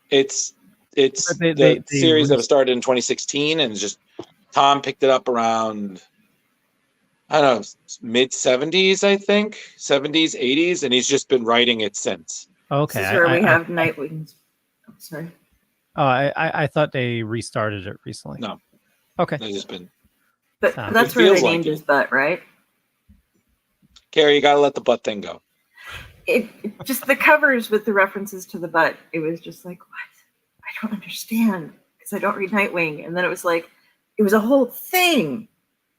It's the series that was started in 2016, and just Tom picked it up around, I don't know, mid 70s, I think, 70s, 80s, and he's just been writing it since. Okay, this is where we have Nightwings. Oh, sorry. Oh, I thought they restarted it recently. No. Okay. They've just been. But that's where they named his butt, right? Carrie, you gotta let the butt thing go. It just the covers with the references to the butt. It was just like, what? I don't understand, because I don't read Nightwing. And then it was like, it was a whole thing.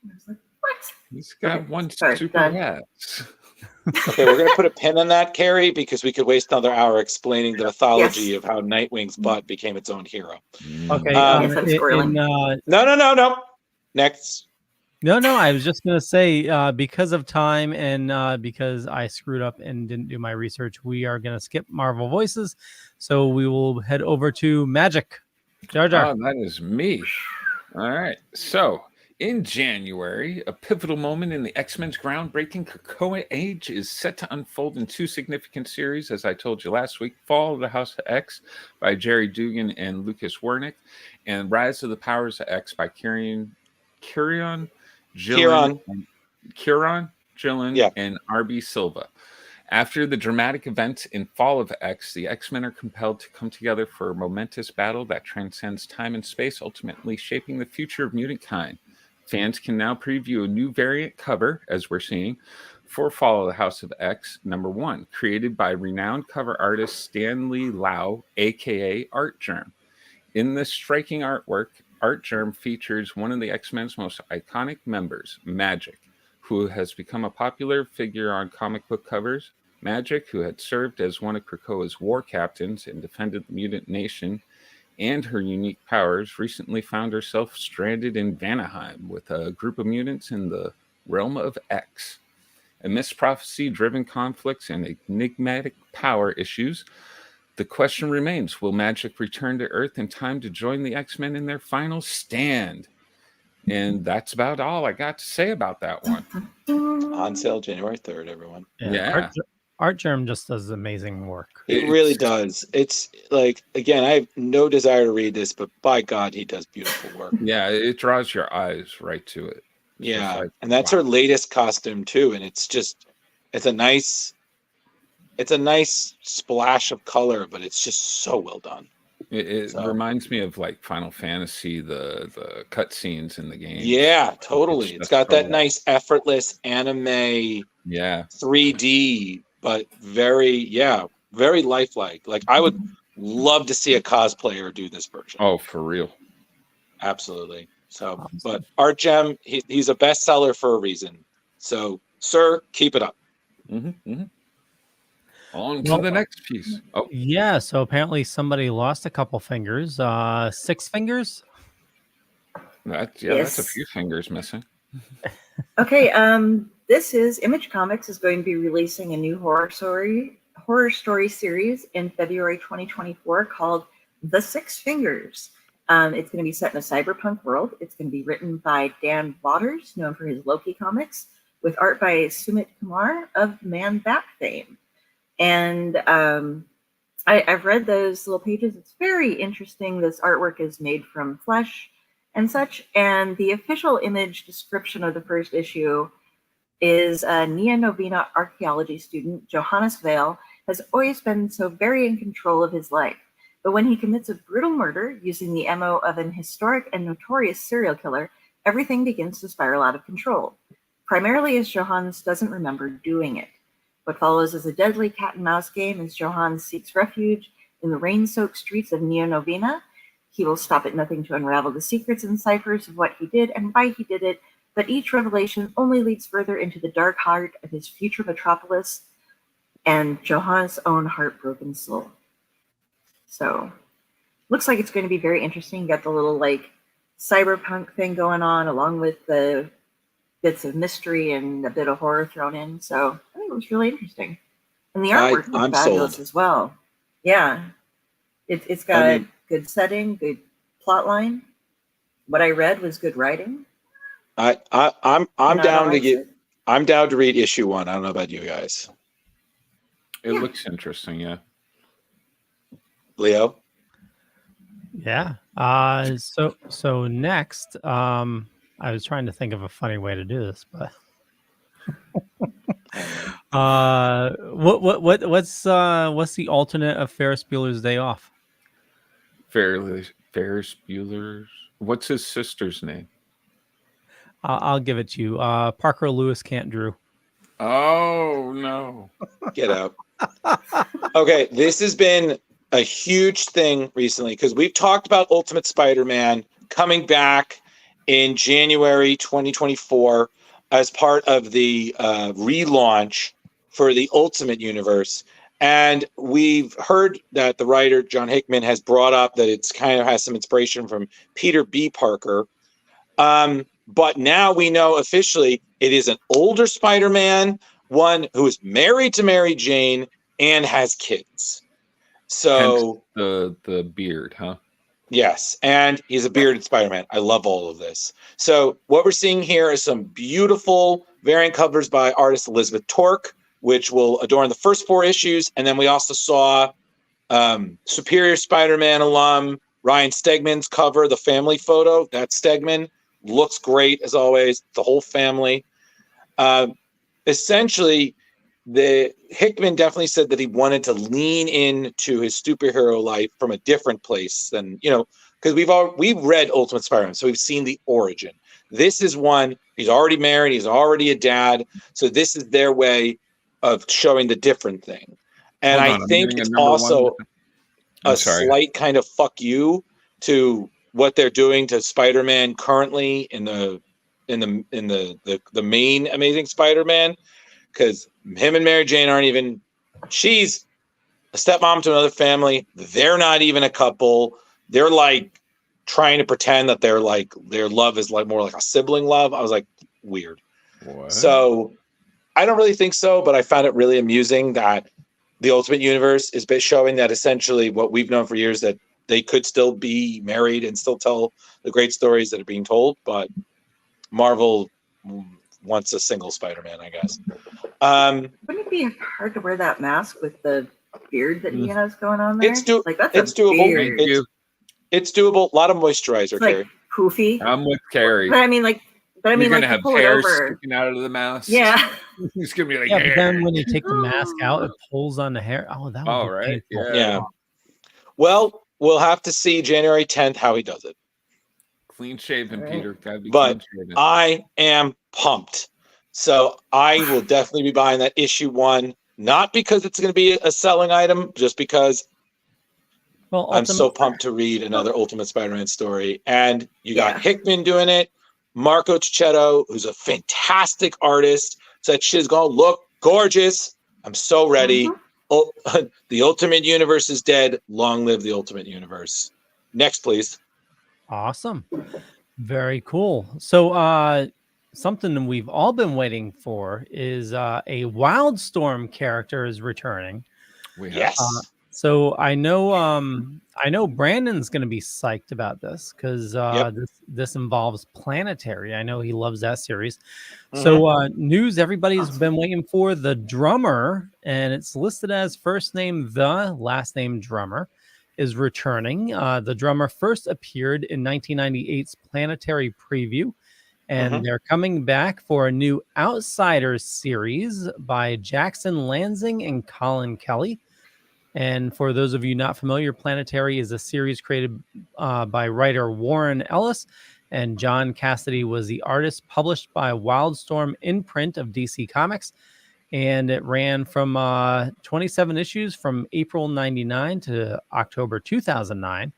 And I was like, what? He's got one super hat. Okay, we're gonna put a pin on that, Carrie, because we could waste another hour explaining the mythology of how Nightwing's butt became its own hero. Okay. No. Next. No, I was just gonna say, because of time and because I screwed up and didn't do my research, we are gonna skip Marvel Voices, so we will head over to Magic. Jar Jar. Oh, that is me. All right. So in January, a pivotal moment in the X-Men's groundbreaking Krakoa age is set to unfold in two significant series, as I told you last week: Fall of the House of X by Jerry Dugan and Lucas Wernick, and Rise of the Powers of X by Kieran Gillen, and R.B. Silva. After the dramatic events in Fall of X, the X-Men are compelled to come together for a momentous battle that transcends time and space, ultimately shaping the future of mutant kind. Fans can now preview a new variant cover, as we're seeing, for Fall of the House of X #1, created by renowned cover artist Stanley Lau, aka Art Germ. In this striking artwork, Art Germ features one of the X-Men's most iconic members, Magic, who has become a popular figure on comic book covers. Magic, who had served as one of Krakoa's war captains and defended the mutant nation and her unique powers, recently found herself stranded in Vanaheim with a group of mutants in the realm of X. Amidst prophecy-driven conflicts and enigmatic power issues, the question remains, will Magic return to Earth in time to join the X-Men in their final stand? And that's about all I got to say about that one. On sale January 3rd, everyone. Yeah. Art Germ just does amazing work. It really does. It's like, again, I have no desire to read this, but by God, he does beautiful work. Yeah, it draws your eyes right to it. Yeah, like, and that's her latest costume too, and it's a nice splash of color, but it's just so well done. It reminds me of like Final Fantasy, the cutscenes in the game. Yeah, totally. It's got that nice effortless anime 3D, but very lifelike. Like I would love to see a cosplayer do this version. Oh, for real. Absolutely. So, but Art Gem, he's a bestseller for a reason. So, sir, keep it up. On to the next piece. Oh, yeah. So apparently somebody lost a couple fingers. 6 fingers. That's a few fingers missing. Okay. This is Image Comics is going to be releasing a new horror story series in February 2024 called The 6 Fingers. It's going to be set in a cyberpunk world. It's going to be written by Dan Waters, known for his Loki comics, with art by Sumit Kumar of Man Bat fame. And I've read those little pages. It's very interesting. This artwork is made from flesh and such. And the official image description of the first issue is a Nia Novena archaeology student, Johannes Vale, has always been so very in control of his life. But when he commits a brutal murder using the MO of an historic and notorious serial killer, everything begins to spiral out of control, primarily as Johannes doesn't remember doing it. What follows is a deadly cat-and-mouse game as Johannes seeks refuge in the rain-soaked streets of Nia Novena. He will stop at nothing to unravel the secrets and ciphers of what he did and why he did it, but each revelation only leads further into the dark heart of his future metropolis and Johannes' own heartbroken soul. So, looks like it's going to be very interesting. Got the little like cyberpunk thing going on, along with the bits of mystery and a bit of horror thrown in. So I think it was really interesting, and the artwork is fabulous as well. Yeah, it's got good setting, good plot line. What I read was good writing. I'm down to read issue 1. I don't know about you guys. It looks interesting, yeah. Leo? Yeah. So next, I was trying to think of a funny way to do this, but what's the alternate of Ferris Bueller's Day Off? Ferris Bueller's. What's his sister's name? I'll give it to you. Parker Lewis Can't Drew. Oh no! Get out. Okay, this has been a huge thing recently because we've talked about Ultimate Spider-Man coming back in January 2024 as part of the relaunch for the Ultimate Universe. And we've heard that the writer, John Hickman, has brought up that it's kind of has some inspiration from Peter B. Parker. But now we know officially it is an older Spider-Man, one who is married to Mary Jane and has kids. So the beard, huh? Yes, and he's a bearded Spider-Man. I love all of this. So what we're seeing here is some beautiful variant covers by artist Elizabeth Torque, which will adorn the first 4 issues. And then we also saw Superior Spider-Man alum Ryan Stegman's cover, the family photo. That's Stegman. Looks great, as always. The whole family. Essentially, the Hickman definitely said that he wanted to lean into his superhero life from a different place than, because we've read Ultimate Spider-Man, so we've seen the origin. This is one, he's already married, he's already a dad, so this is their way of showing the different thing. And I think it's also a slight kind of fuck you to what they're doing to Spider-Man currently in the main Amazing Spider-Man, because him and Mary Jane aren't even, she's a stepmom to another family. They're not even a couple. They're like trying to pretend that they're like, their love is like more like a sibling love. I was like, weird. What? So I don't really think so, but I found it really amusing that the Ultimate Universe is showing that essentially what we've known for years, that they could still be married and still tell the great stories that are being told, but Marvel wants a single Spider-Man, I guess. Wouldn't it be hard to wear that mask with the beard that he has going on there? It's doable. It's doable. A lot of moisturizer, it's like Carrie. poofy. I'm with Carrie. But I mean, like, But I mean, You're like, gonna to have pull it hairs over. sticking out of the mask. Yeah. He's gonna be like, Yeah, but then when you take the mask out, it pulls on the hair. Oh, that would oh be right, painful. Yeah. Well, we'll have to see January 10th how he does it. clean shaven, Right. Peter. Gotta be But clean shaven. I am pumped. So I will definitely be buying that issue 1, not because it's going to be a selling item, just because Well, I'm so pumped to read another Ultimate Spider-Man story. And you got Yeah. Hickman doing it, Marco Cicchetto, who's a fantastic artist. So that shit's going to look gorgeous. I'm so ready. Mhm. Oh, the Ultimate Universe is dead. Long live the Ultimate Universe. Next, please. Awesome. Very cool. So something we've all been waiting for is a Wildstorm character is returning. We have Yes. So I know Brandon's going to be psyched about this because Yep. this involves Planetary. I know he loves that series. So news everybody's been waiting for: the drummer, and it's listed as first name the, last name Drummer, is returning. The drummer first appeared in 1998's Planetary preview, and they're coming back for a new Outsiders series by Jackson Lansing and Colin Kelly. And for those of you not familiar, Planetary is a series created by writer Warren Ellis, and John Cassidy was the artist, published by Wildstorm imprint of DC Comics. And it ran from 27 issues from April 99 to October 2009.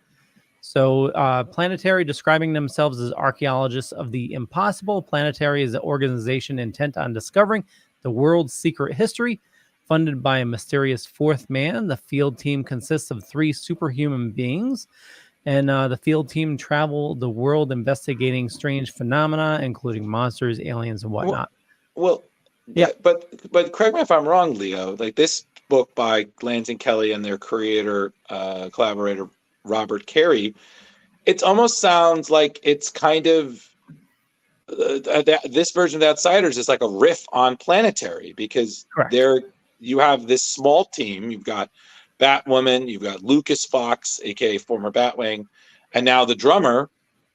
So Planetary, describing themselves as archaeologists of the impossible. Planetary is an organization intent on discovering the world's secret history. Funded by a mysterious fourth man, the field team consists of 3 superhuman beings, and the field team travel the world investigating strange phenomena, including monsters, aliens, and whatnot. Well, yeah, but correct me if I'm wrong, Leo. Like, this book by Lansing Kelly and their creator, collaborator Robert Carey, it almost sounds like it's kind of this version of the Outsiders is like a riff on Planetary, because Correct. you have this small team. You've got Batwoman, you've got Lucas Fox, aka former Batwing, and now the drummer.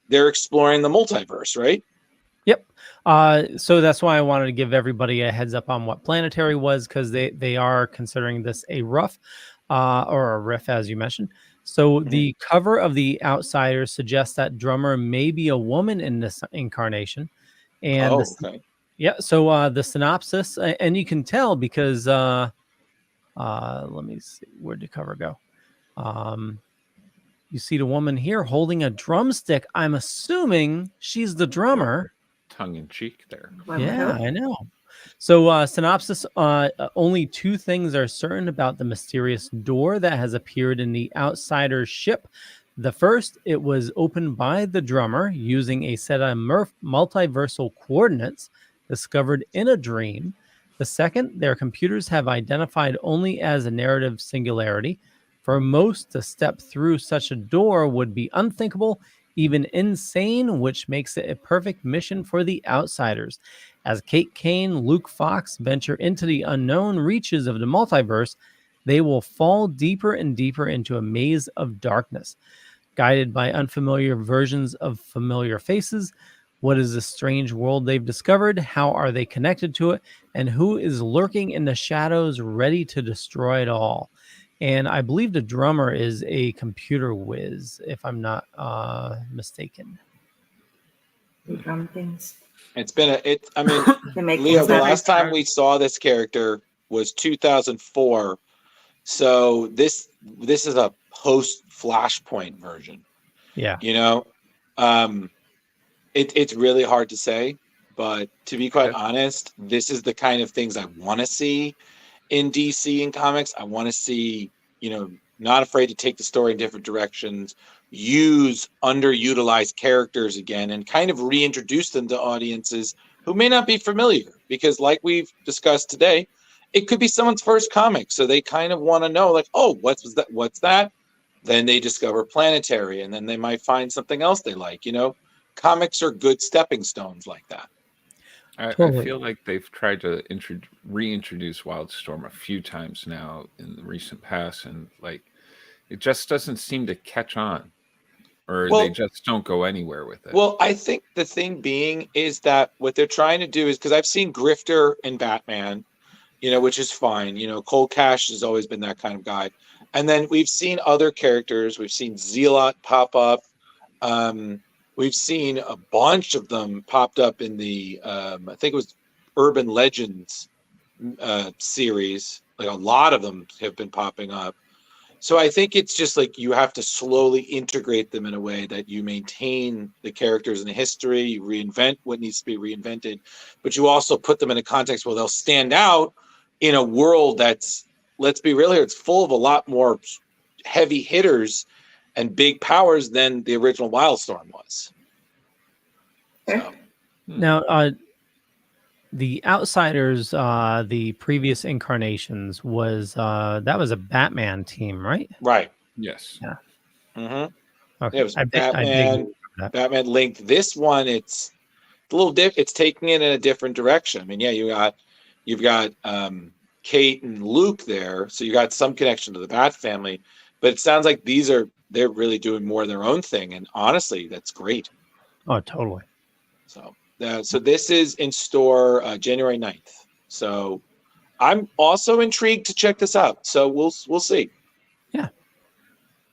They're exploring the multiverse, right? Yep. So that's why I wanted to give everybody a heads up on what Planetary was, because they are considering this a rough or a riff, as you mentioned. So the cover of the Outsiders suggests that drummer may be a woman in this incarnation. And okay. Yeah, so the synopsis, and you can tell because let me see, where'd the cover go? You see the woman here holding a drumstick. I'm assuming she's the drummer. tongue in cheek there. Yeah, I know. So synopsis, only 2 things are certain about the mysterious door that has appeared in the Outsider's ship. The first, it was opened by the drummer using a set of multiversal coordinates discovered in a dream. The second, their computers have identified only as a narrative singularity. For most, to step through such a door would be unthinkable, even insane, which makes it a perfect mission for the Outsiders. As Kate Kane, Luke Fox venture into the unknown reaches of the multiverse, they will fall deeper and deeper into a maze of darkness. Guided by unfamiliar versions of familiar faces, what is the strange world they've discovered? How are they connected to it? And who is lurking in the shadows, ready to destroy it all? And I believe the drummer is a computer whiz, if I'm not mistaken. Drum things. It's been Leo, the last time we saw this character was 2004. So this is a post Flashpoint version. Yeah. It's really hard to say, but to be quite honest, this is the kind of things I want to see in DC and comics. I want to see, not afraid to take the story in different directions, use underutilized characters again, and kind of reintroduce them to audiences who may not be familiar, because like we've discussed today, it could be someone's first comic. So they kind of want to know, like, oh, what's that? Then they discover Planetary, and then they might find something else they like. Comics are good stepping stones like that. I feel like they've tried to reintroduce Wildstorm a few times now in the recent past, and like it just doesn't seem to catch on. or Well- they just don't go anywhere with it? Well, I think the thing being is that what they're trying to do is, because I've seen Grifter in Batman, which is fine. Cold Cash has always been that kind of guy. And then we've seen other characters. We've seen Zealot pop up. We've seen a bunch of them popped up in the, I think it was Urban Legends series. Like a lot of them have been popping up. So I think it's just like you have to slowly integrate them in a way that you maintain the characters and the history, you reinvent what needs to be reinvented, but you also put them in a context where they'll stand out in a world that's, let's be real here, it's full of a lot more heavy hitters and big powers than the original Wildstorm was. So. Now, the Outsiders, the previous incarnations was that was a Batman team, right? Right. Yes. Yeah. Mm-hmm. Okay. Yeah, it was I Batman. Batman Link. This one, it's a little different. It's taking it in a different direction. I mean, yeah, you've got Kate and Luke there, so you got some connection to the Bat family. But it sounds like they're really doing more of their own thing, and honestly, that's great. Oh, totally. So this is in store January 9th. So I'm also intrigued to check this out. So we'll see. Yeah.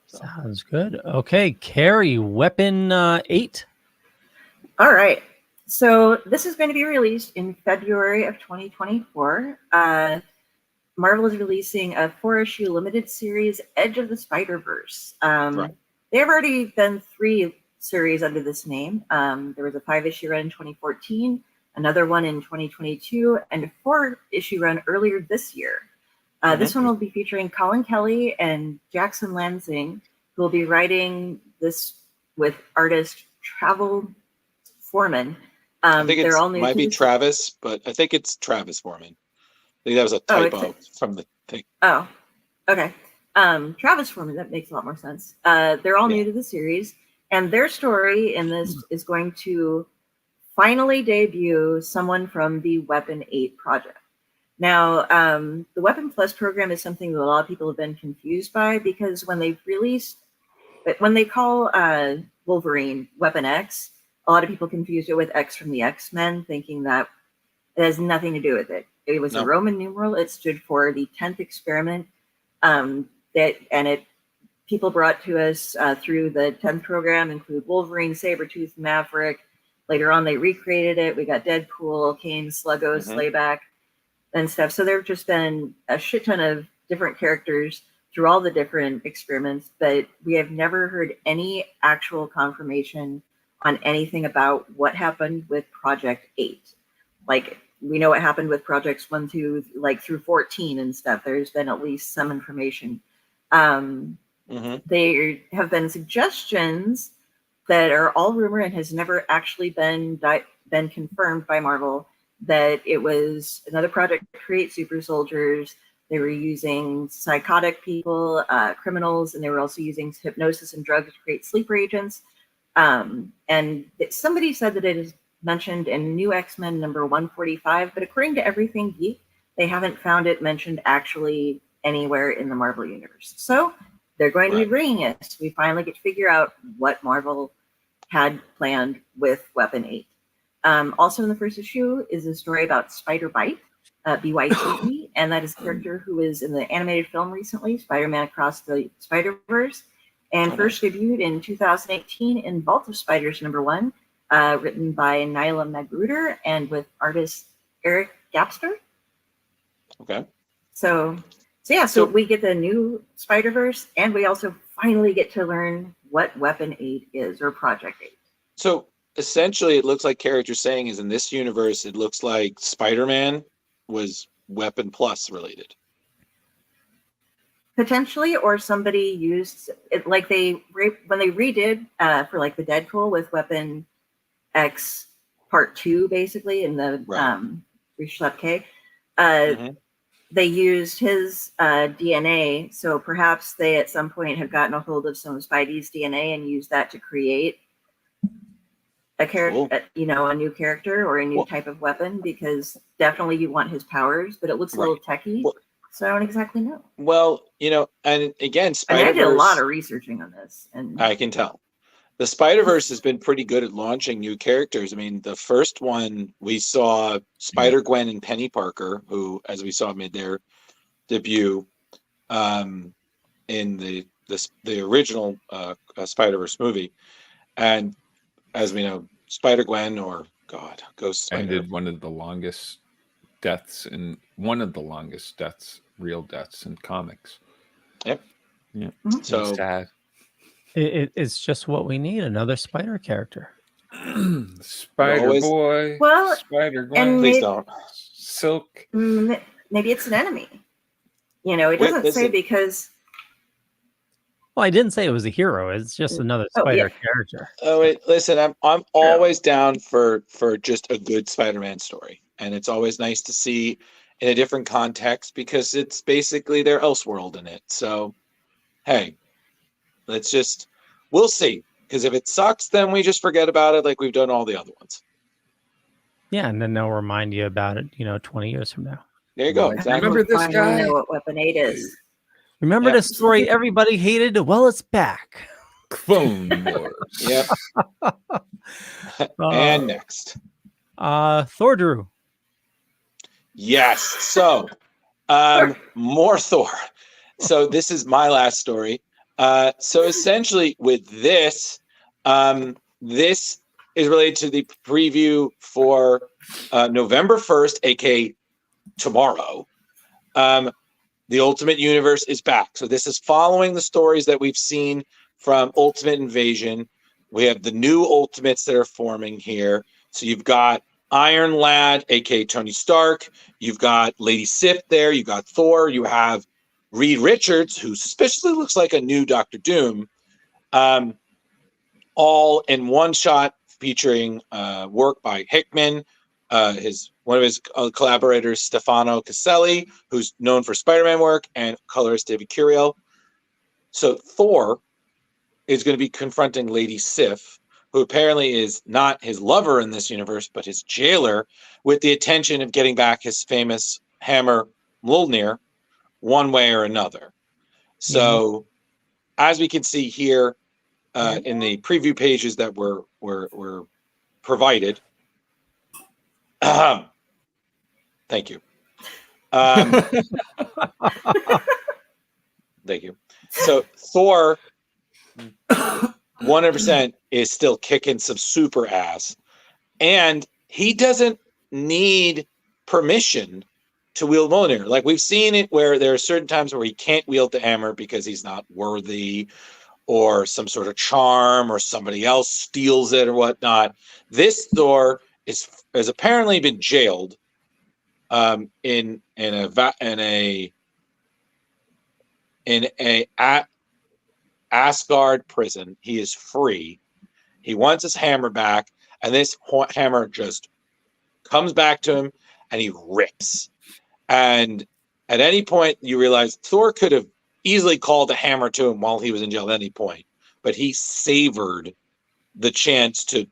Sounds good. Okay, Carrie, Weapon 8. All right. So this is going to be released in February of 2024. Marvel is releasing a 4-issue limited series, Edge of the Spider-Verse. Right. There have already been 3 series under this name. There was a 5-issue run in 2014, another one in 2022, and a 4-issue run earlier this year. This one will be featuring Colin Kelly and Jackson Lansing, who will be writing this with artist Travel Foreman. I think they're all it new might to be this- Travis, but I think it's Travis Foreman. I think that was a typo from the thing. Oh, okay. Travis Foreman, that makes a lot more sense. They're all new to the series, and their story in this is going to finally debut someone from the Weapon 8 project. Now, the Weapon Plus program is something that a lot of people have been confused by, because when they call Wolverine Weapon X, a lot of people confused it with X from the X-Men, thinking that it has nothing to do with it. It was a Roman numeral. It stood for the 10th experiment. People brought to us through the 10th program include Wolverine, Sabretooth, Maverick. Later on, they recreated it. We got Deadpool, Kane, Sluggo, Slayback, and stuff. So there have just been a shit ton of different characters through all the different experiments, but we have never heard any actual confirmation on anything about what happened with Project 8. Like, we know what happened with projects 1, 2, like through 14 and stuff. There's been at least some information. There have been suggestions that are all rumor and has never actually been confirmed by Marvel, that it was another project to create super soldiers. They were using psychotic people, criminals, and they were also using hypnosis and drugs to create sleeper agents. And somebody said that it is mentioned in New X-Men number 145, but according to Everything Geek, they haven't found it mentioned actually anywhere in the Marvel universe. So they're going to be bringing it. We finally get to figure out what Marvel had planned with Weapon 8. Also in the first issue is a story about Spider Bite, BYTE, and that is a character who is in the animated film recently, Spider-Man Across the Spider-Verse, and first debuted in 2018 in Vault of Spiders number 1, written by Nyla Magruder and with artist Eric Gapster. Okay. So we get the new Spider-Verse, and we also finally get to learn what Weapon 8 is, or Project 8. So essentially, it looks like character saying is in this universe, it looks like Spider-Man was Weapon Plus related. Potentially, or somebody used it, like when they redid for like the Deadpool with Weapon X Part 2, basically in the Reshlep K. They used his DNA, so perhaps they at some point have gotten a hold of some of Spidey's DNA and used that to create a character, a new character or a new type of weapon, because definitely you want his powers, but it looks a little techy. So I don't exactly know. Well, and again, Spider-Verse, I did a lot of researching on this, and I can tell. the Spider-Verse has been pretty good at launching new characters. I mean, the first one we saw Spider-Gwen and Penny Parker, who, as we saw, made their debut in the original Spider-Verse movie. And as we know, Spider-Gwen, or Ghost Spider, ended one of the longest real deaths in comics. Yep. Yeah. So sad. It's just what we need, another spider character. Spider Boy. Well, Spider Gwen. and please don't. Silk. maybe it's an enemy. You know, it doesn't say because. Well, I didn't say it was a hero. It's just another spider character. Oh wait, listen, I'm always down for just a good Spider-Man story, and it's always nice to see in a different context because it's basically their Elseworld in it. So, hey, we'll see. Because if it sucks, then we just forget about it like we've done all the other ones. Yeah, and then they'll remind you about it, 20 years from now. There you go. Exactly. Remember this guy? Know what Weapon 8 is. Remember the story everybody hated? Well, it's back. Clone Wars. Yep. And next. Thor Drew. Yes. So, more Thor. So this is my last story. So essentially with this, this is related to the preview for November 1st, aka tomorrow. The Ultimate Universe is back. So this is following the stories that we've seen from Ultimate Invasion. We have the new Ultimates that are forming here. So you've got Iron Lad, aka Tony Stark. You've got Lady Sif there. You've got Thor. You have Reed Richards, who suspiciously looks like a new Doctor Doom, all in one shot, featuring work by Hickman, one of his collaborators, Stefano Caselli, who's known for Spider-Man work, and colorist David Curiel. So Thor is going to be confronting Lady Sif, who apparently is not his lover in this universe, but his jailer, with the intention of getting back his famous hammer Mjolnir, one way or another. So, as we can see here in the preview pages that were provided, thank you. Thank you. So Thor, 100% is still kicking some super ass, and he doesn't need permission to wield Mjolnir. Like, we've seen it where there are certain times where he can't wield the hammer because he's not worthy, or some sort of charm, or somebody else steals it or whatnot. This Thor has apparently been jailed in a Asgard prison. He is free. He wants his hammer back, and this hammer just comes back to him, and he rips. And at any point, you realize Thor could have easily called a hammer to him while he was in jail at any point, but he savored the chance to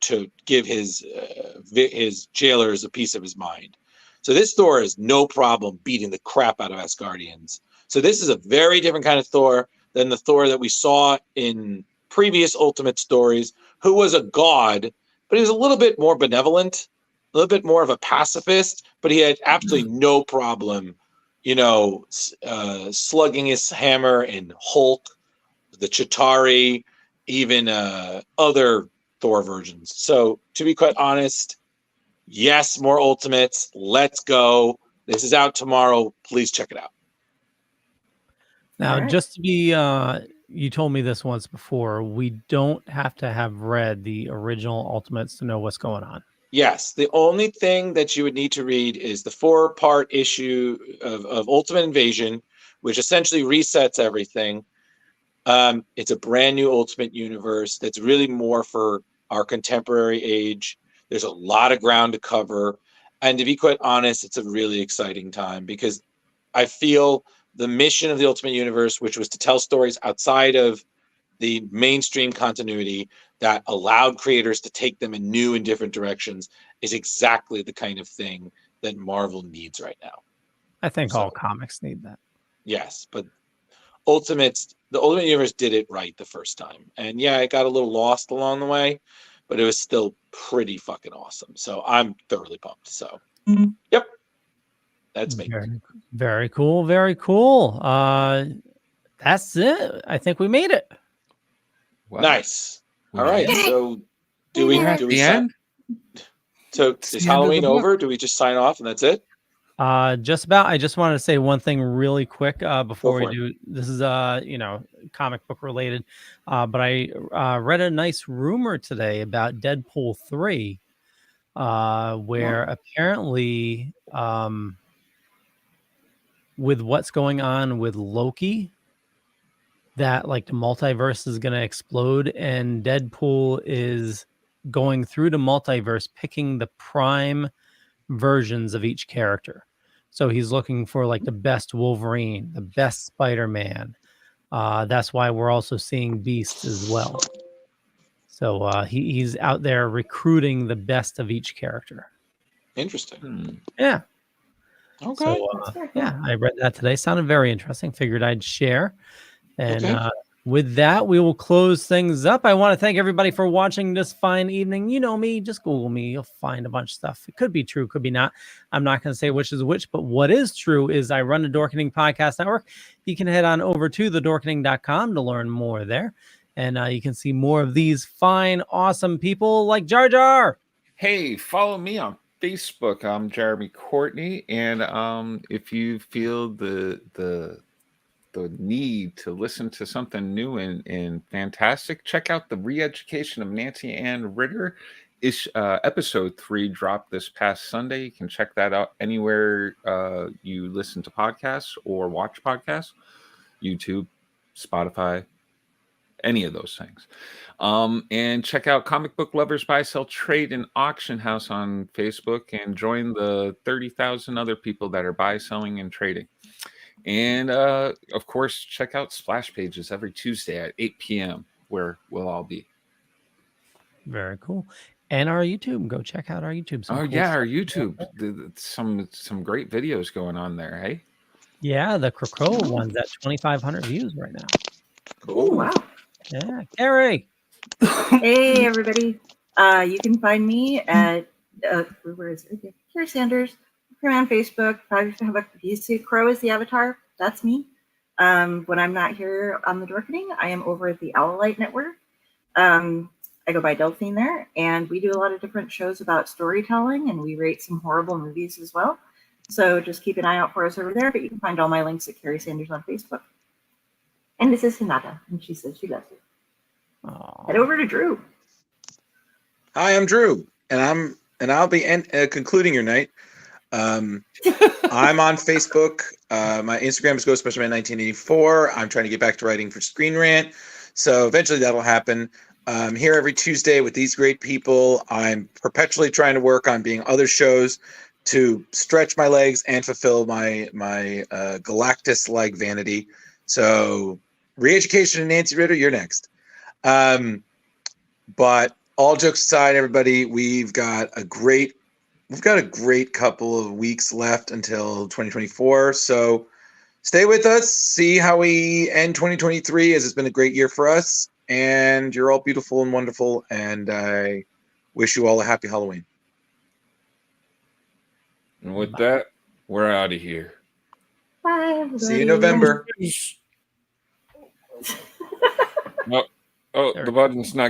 give his jailers a piece of his mind. So this Thor is no problem beating the crap out of Asgardians. So this is a very different kind of Thor than the Thor that we saw in previous Ultimate stories, who was a god, but he was a little bit more benevolent, a little bit more of a pacifist, but he had absolutely no problem, slugging his hammer in Hulk, the Chitauri, even other Thor versions. So to be quite honest, yes, more Ultimates. Let's go. This is out tomorrow. Please check it out. Now, just to be, you told me this once before, we don't have to have read the original Ultimates to know what's going on. Yes, the only thing that you would need to read is the 4-part issue of Ultimate Invasion, which essentially resets everything. It's a brand new Ultimate Universe that's really more for our contemporary age. There's a lot of ground to cover. And to be quite honest, it's a really exciting time because I feel the mission of the Ultimate Universe, which was to tell stories outside of the mainstream continuity that allowed creators to take them in new and different directions, is exactly the kind of thing that Marvel needs right now. I think all comics need that. Yes, but the Ultimate Universe did it right the first time. And yeah, it got a little lost along the way, but it was still pretty fucking awesome. So I'm thoroughly pumped. So, yep. That's me. Very, very cool. Very cool. That's it. I think we made it. Wow. Nice. We All right. made it. So do we end? So is Halloween over? Do we just sign off and that's it? Just about. I just wanted to say one thing really quick before we for it. do. This is comic book related, but I read a nice rumor today about Deadpool 3, where apparently with what's going on with Loki, that like the multiverse is going to explode, and Deadpool is going through the multiverse picking the prime versions of each character. So he's looking for like the best Wolverine, the best Spider-Man. That's why we're also seeing Beast as well. So he's out there recruiting the best of each character. Interesting. Yeah. Okay. So yeah, I read that today. Sounded very interesting. Figured I'd share. And with that, we will close things up. I want to thank everybody for watching this fine evening. You know me, just Google me. You'll find a bunch of stuff. It could be true, could be not. I'm not going to say which is which, but what is true is I run the Dorkening Podcast Network. You can head on over to thedorkening.com to learn more there. And you can see more of these fine, awesome people like Jar Jar. Hey, follow me on Facebook. I'm Jeremy Courtney. And if you feel the need to listen to something new and fantastic, check out the Re-Education of Nancy Ann Ritter. Episode 3 dropped this past Sunday. You can check that out anywhere you listen to podcasts or watch podcasts, YouTube, Spotify, any of those things. And check out Comic Book Lovers Buy, Sell, Trade, and Auction House on Facebook, and join the 30,000 other people that are buy, selling, and trading. And, of course, check out Splash Pages every Tuesday at 8 p.m., where we'll all be. Very cool. And our YouTube. Go check out our YouTube. Our YouTube. Some great videos going on there, hey? Yeah, the Krakoa one's at 2,500 views right now. Oh, wow. Yeah. Carrie. Hey, everybody. You can find me at, where is it? Carrie Sanders. On Facebook. You see Crow is the avatar. That's me. When I'm not here on the Dorkening, I am over at the Owlite Network. I go by Delphine there, and we do a lot of different shows about storytelling, and we rate some horrible movies as well. So just keep an eye out for us over there, but you can find all my links at Carrie Sanders on Facebook. And this is Hinata, and she says she loves it. Head over to Drew. Hi, I'm Drew, and I'll be concluding your night. I'm on Facebook. My Instagram is GhostBusterman1984. I'm trying to get back to writing for Screen Rant, so eventually that'll happen. I'm here every Tuesday with these great people. I'm perpetually trying to work on being other shows to stretch my legs and fulfill my Galactus-like vanity. So, Re-Education and Nancy Ritter, you're next. But all jokes aside, everybody, we've got a great couple of weeks left until 2024. So stay with us, see how we end 2023, as it's been a great year for us. And you're all beautiful and wonderful. And I wish you all a happy Halloween. And with that, we're out of here. Bye, everybody. See you in November. The button's not